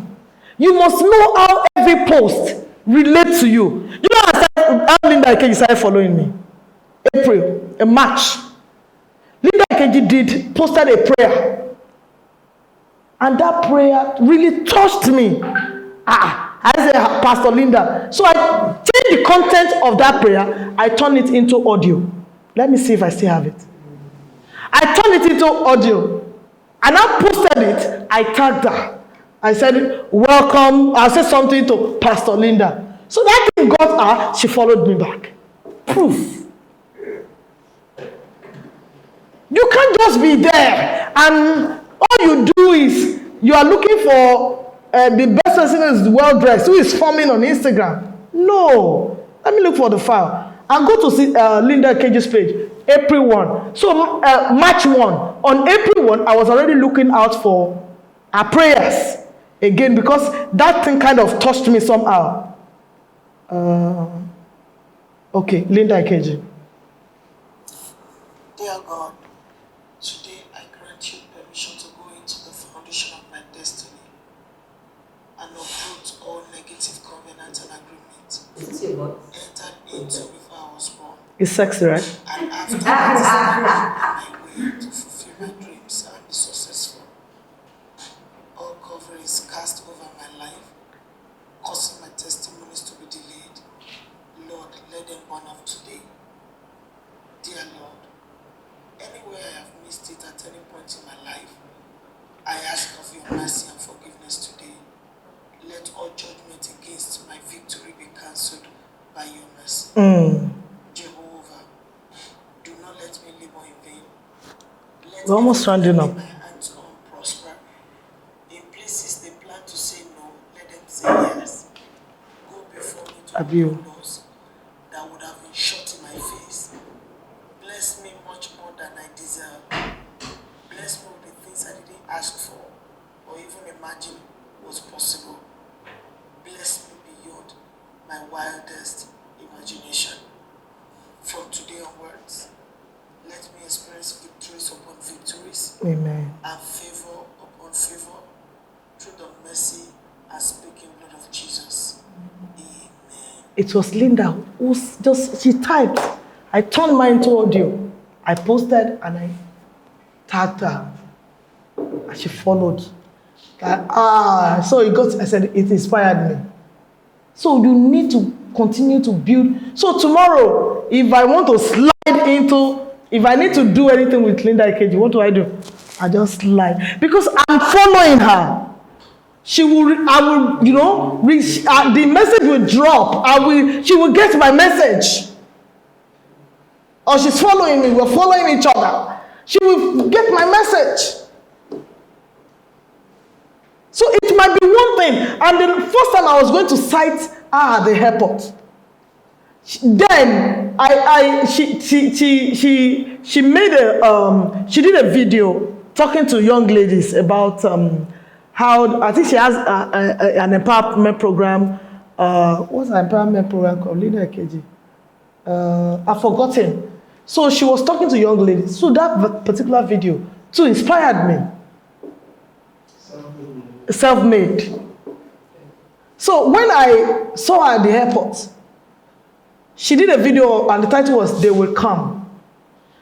You must know how every post relates to you. You know how Linda Ikeji started following me? April, a March. Linda Ikeji posted a prayer. And that prayer really touched me. I said, Pastor Linda. So I changed the content of that prayer. I turned it into audio. Let me see if I still have it. I turned it into audio. And I posted it. I tagged her. I said, welcome. I said something to Pastor Linda. So that thing got her. She followed me back. Proof. You can't just be there and all you do is you are looking for the best person is well dressed, who is forming on Instagram. No. Let me look for the file. I'll go to see Linda Cage's page, April 1. So March 1. On April 1, I was already looking out for her prayers again because that thing kind of touched me somehow. Okay, Linda Cage. Dear God, today I grant you permission to go into the foundation of my destiny and uproot all negative covenants and agreements entered into before I was born. It's sexy, right? And after that, on my way to fulfill my dreams and be successful. All cover is cast over my life, causing my testimonies to be delayed. Lord, let them burn off today. Dear Lord, anywhere I have missed it at any point in my life, I ask of your mercy and forgiveness today. Let all judgment against my victory be cancelled by your mercy. Jehovah, do not let me labor in vain. Let We're almost rounding up. my hands on prosper. In places they plan to say no, let them say yes. Go before me to Abiu. open doors that would have been shut in my face. Bless me much more than I deserve. Bless me with the things I didn't ask for or even imagine was possible. Bless me beyond my wildest imagination. From today onwards, let me experience victories upon victories Amen. and favor upon favor through the mercy and speaking blood of Jesus. Amen. It was Linda who she typed. I turned mine to audio. I posted and I tagged her. And she followed. So it got, I said, it inspired me. So you need to continue to build. So tomorrow, if I want to slide into, if I need to do anything with Linda Ikeji, what do? I just slide. Because I'm following her. She will, I will, you know, the message will drop. She will get my message. Or she's following me, we're following each other. She will get my message. So it might be one thing. And the first time I was going to cite her at the airport. Then she made she did a video talking to young ladies about how I think she has an empowerment program. What's an empowerment program called? Linda Keji. I've forgotten. So she was talking to young ladies. So that particular video too inspired me. Self-made. So when I saw her at the airport, she did a video and the title was "They Will Come."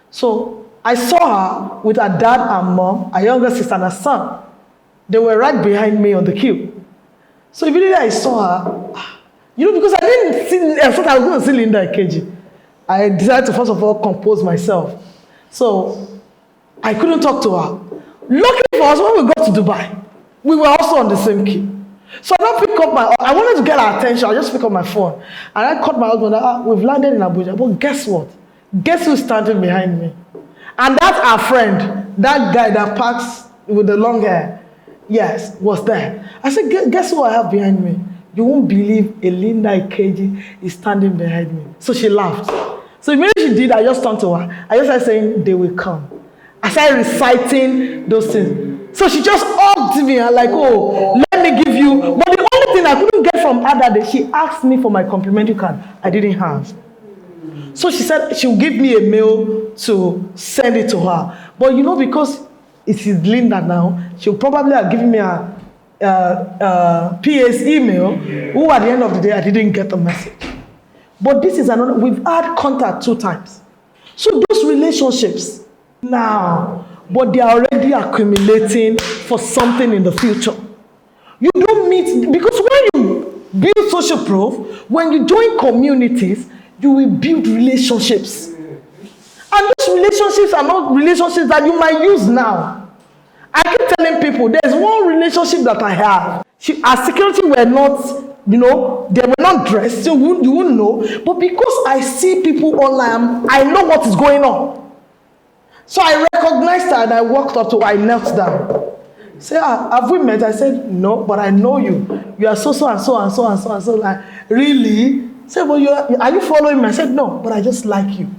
So I saw her with her dad and mom, her younger sister and her son. They were right behind me on the queue. So immediately I saw her, you know, because I didn't see, I thought I was going to see Linda Ikeji. I decided to first of all compose myself. So I couldn't talk to her. Luckily for us, when we got to Dubai, we were also on the same queue. So I don't pick up I wanted to get her attention. I just pick up my phone. And I called my husband, we've landed in Abuja. But guess what? Guess who's standing behind me? And that's our friend, that guy that parks with the long hair. Yes, was there. I said, guess who I have behind me? You won't believe Linda Ikeji is standing behind me. So she laughed. So immediately she did, I just turned to her. I just started saying, "They will come." I started reciting those things. So she just hugged me and like, "Oh, let me give you." But the only thing I couldn't get from her that day, she asked me for my complimentary card. I didn't have. So she said she'll give me a mail to send it to her. But you know, because it is Linda now, she'll probably have given me a PS email, who at the end of the day, I didn't get the message. But this is another, we've had contact 2 times. So those relationships now, but they are already accumulating for something in the future. You don't meet, because when you build social proof, when you join communities, you will build relationships. And those relationships are not relationships that you might use now. I keep telling people, there's one relationship that I have. Our security were not, you know, they were not dressed, so you wouldn't know. But because I see people online, I know what is going on. So I recognized her and I walked up to her, I knelt down. Say, have we met? I said, no, but I know you. You are so and so and so and so and so. Like, really? Say, well, are you following me? I said, no, but I just like you.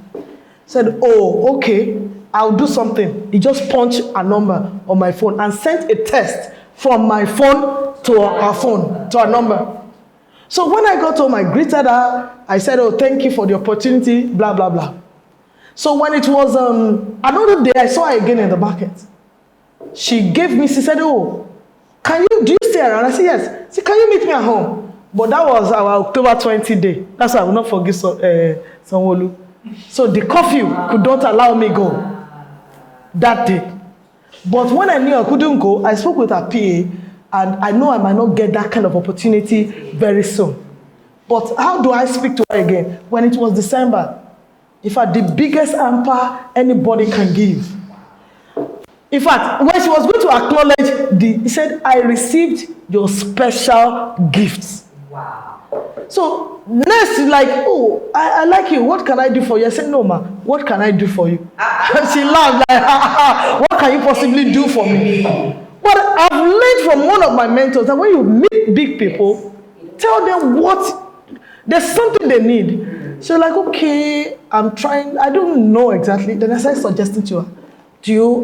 Said, oh, okay, I'll do something. He just punched a number on my phone and sent a text from my phone to her phone, to a number. So when I got home, I greeted her. I said, oh, thank you for the opportunity, blah, blah, blah. So when it was another day, I saw her again in the market. She said, oh, do you stay around? I said, yes. She said, can you meet me at home? But that was our October 20 day. That's why I will not forget Sanwo-Olu. So the curfew could not allow me go that day. But when I knew I couldn't go, I spoke with her PA, and I know I might not get that kind of opportunity very soon. But how do I speak to her again? When it was December, in fact, the biggest hamper anybody can give. In fact, when she was going to acknowledge, he said, I received your special gifts. Wow. So next, like, oh, I like you. What can I do for you? I said, no, ma. What can I do for you? She laughed like, what can you possibly do for me? But I've learned from one of my mentors that when you meet big people, tell them there's something they need. She's like, okay, I'm trying. I don't know exactly. Then I started suggesting to her,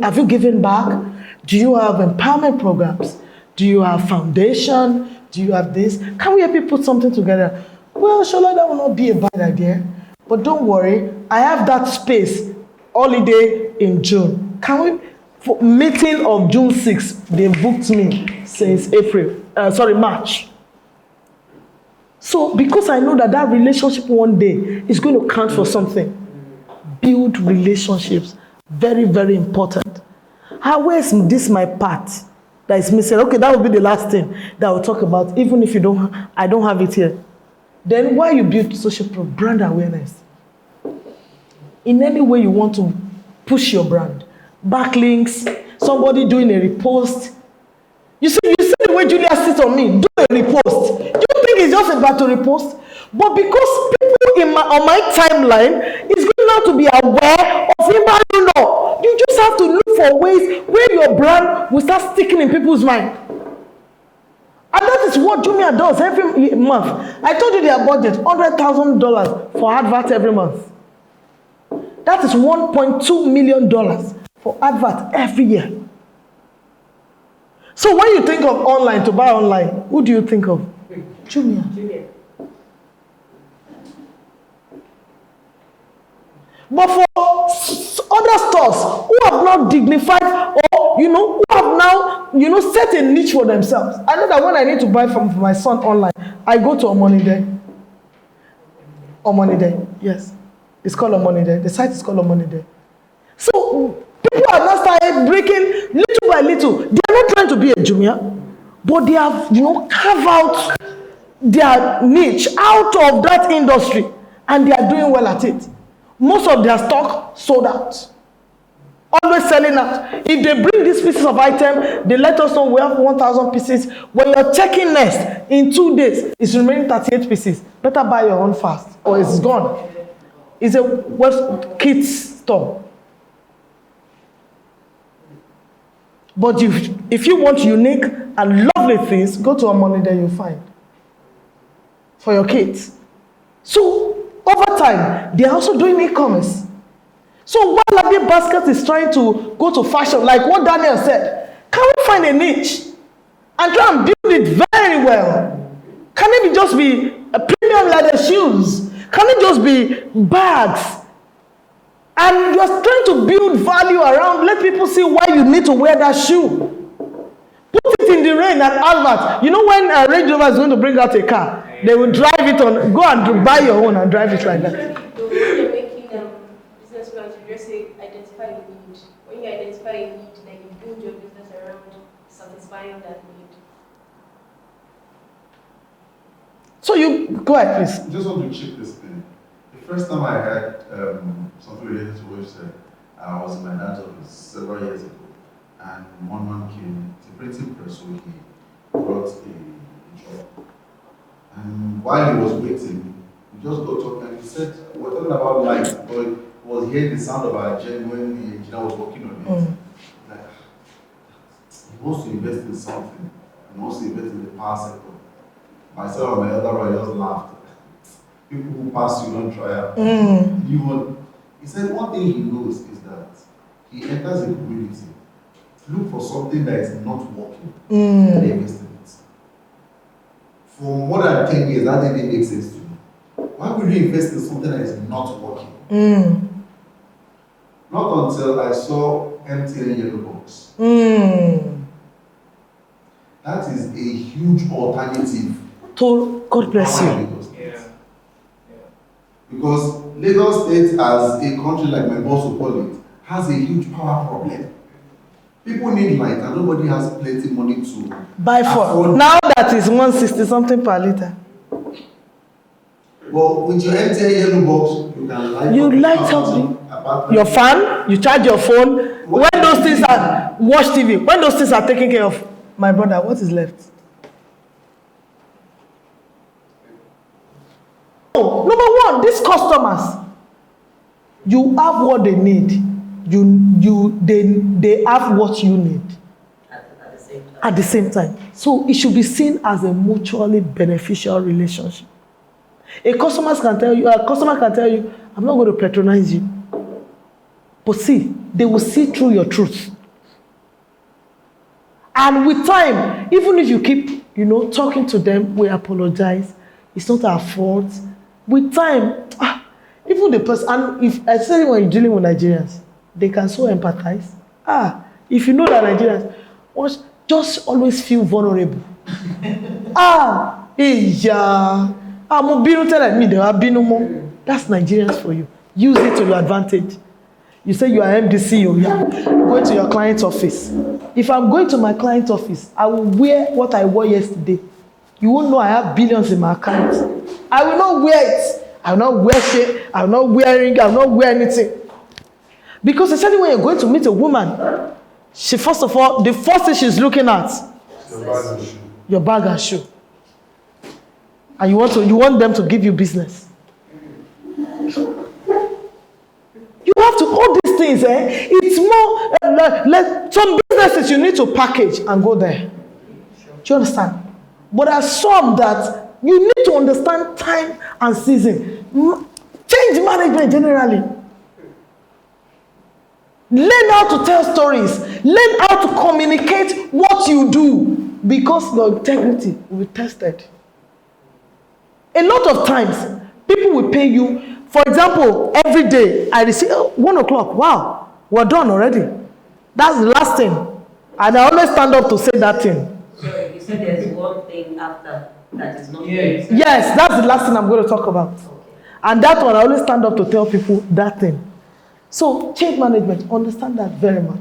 have you given back? Do you have empowerment programs? Do you have foundation? Do you have this? Can we help you put something together? Well, Shola, that will not be a bad idea. But don't worry, I have that space, holiday in June. Can we, for meeting of June 6th, they booked me since March. So because I know that relationship one day is going to count for something, build relationships. Very, very important. Where is this my part that is missing? Okay, that will be the last thing that I'll talk about, even if I don't have it here. Then why you build social brand awareness? In any way you want to push your brand. Backlinks, somebody doing a repost. You see the way Julia sits on me, do a repost. Do you think it's just about to repost? But because people on my timeline is going now to be aware of him, you just have to look for ways where your brand will start sticking in people's mind. And that is what Jumia does every month. I told you their budget, $100,000 for advert every month. That is $1.2 million for advert every year. So when you think of online, to buy online, who do you think of? Jumia. But for other stores who have not dignified or, who have now, set a niche for themselves. I know that when I need to buy from my son online, I go to Omonide. Omonide, yes. It's called Omonide. The site is called Omonide. So people have now started breaking little by little. They are not trying to be a Jumia, but they have, carved out their niche out of that industry, and they are doing well at it. Most of their stock sold out. Always selling out. If they bring these pieces of item, they let us know we have 1,000 pieces. When you're checking next, in 2 days, it's remaining 38 pieces. Better buy your own fast, or it's gone. It's a kids store. But if you want unique and lovely things, go to a money that you'll find for your kids. So over time, they are also doing e-commerce. So while Lade Basket is trying to go to fashion, like what Daniel said, can we find a niche and try and build it very well? Can it just be a premium leather shoes? Can it just be bags? And you're trying to build value around, let people see why you need to wear that shoe. Put it in the rain and advert. When Range Rover is going to bring out a car, they will drive it on, go and buy your own and drive it like that. When you're making business plans, you just say identify a need. When you identify a need, then you build your business around satisfying that need. So you go ahead, please. I just want to chip this thing. The first time I had something related to what you said, I was in my dad's office several years ago, and one man came, it's a printing press, so he brought a job. And while he was waiting, we just got talking, and he said, we're talking about light, but he was hearing the sound of our engine when the engineer was working on it. Like, wants to invest in something and wants to invest in the power sector. Myself and my elder brother just laughed. People who pass you don't try out. You will. He said one thing he knows is that he enters a community, look for something that is not working, and invest in it. For more than 10 years, that didn't make sense to me. Why would you invest in something that is not working? Not until I saw MTN Yellow Box. That is a huge alternative. God bless you. Yeah. Because Lagos State, as a country like my boss will call it, has a huge power problem. People need light and nobody has plenty money to Buy for. Now that is 160 something per liter. Well, with your MTN Yellow Box, you can light up your fan, you charge your phone. When those things are watch TV, when those things are taken care of, my brother, what is left? Oh, number one, these customers, you have what they need. They have what you need at the same time. So it should be seen as a mutually beneficial relationship. A customer can tell you, I'm not going to patronize you. But see, they will see through your truth. And with time, even if you keep, talking to them, we apologize. It's not our fault. With time, even the person, and if especially when you're dealing with Nigerians, they can so empathize. If you know that Nigerians, just always feel vulnerable. That's Nigerians for you. Use it to your advantage. You say you are MDC, you are going to your client's office. If I'm going to my client's office, I will wear what I wore yesterday. You won't know I have billions in my account. I will not wear it. I will not wear shit. I will not wear ring. I will not wear anything. Because especially when you're going to meet a woman, she first of all, the first thing she's looking at, your bag and shoe. And you want them to give you business. You have to, all these things, it's more, some businesses you need to package and go there. Do you understand? But there are some that you need to understand time and season. Change management generally. Learn how to tell stories. Learn how to communicate what you do. Because your integrity will be tested. A lot of times, people will pay you. For example, every day I receive 1 o'clock. Wow, we're done already. That's the last thing. And I always stand up to say that thing. So you said there's one thing after that is not. Yes, that's the last thing I'm going to talk about. Okay. And that one, I always stand up to tell people that thing. So, change management, understand that very much.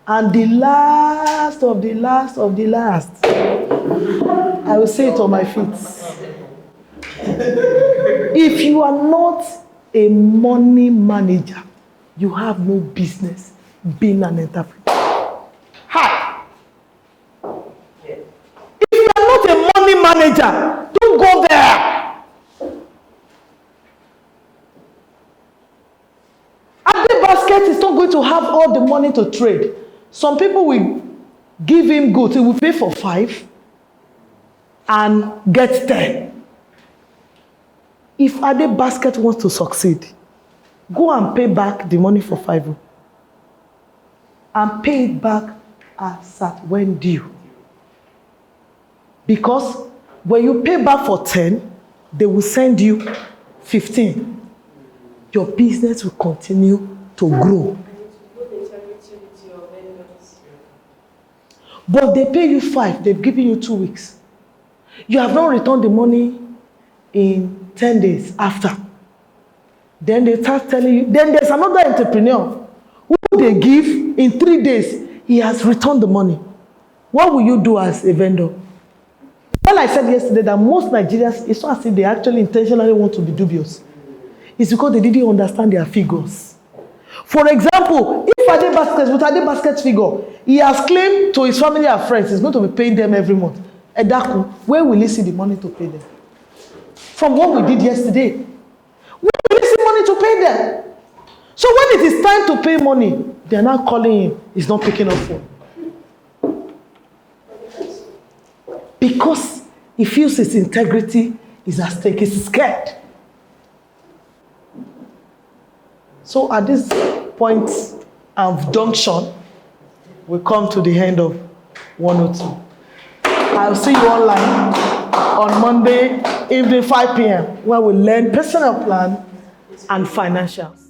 And the last of the last of the last, I will say it on my feet. If you are not a money manager, you have no business being an entrepreneur. Hi. If you are not a money manager, don't go there. Ade Basket is not going to have all the money to trade. Some people will give him goods. He will pay for 5 and get 10. If Ade Basket wants to succeed, go and pay back the money for 5 and pay it back as at when due. Because when you pay back for 10, they will send you 15. Your business will continue to grow. But they pay you 5, they've given you 2 weeks. You have not returned the money in 10 days after. Then they start telling you, then there's another entrepreneur who they give in 3 days, he has returned the money. What will you do as a vendor? Well, I said yesterday that most Nigerians, it's not as if they actually intentionally want to be dubious. It's because they didn't understand their figures. For example, if Ade Basket, with Ade Basket's figure, he has claimed to his family and friends he's going to be paying them every month. Edaku, where will he see the money to pay them? From what we did yesterday. Where will he see money to pay them? So when it is time to pay money, they are now calling him. He's not picking up phone. because he feels his integrity is at stake. He's scared. So at this point of junction, we come to the end of 102. I'll see you online on Monday evening 5 p.m. where we learn personal plan and financials.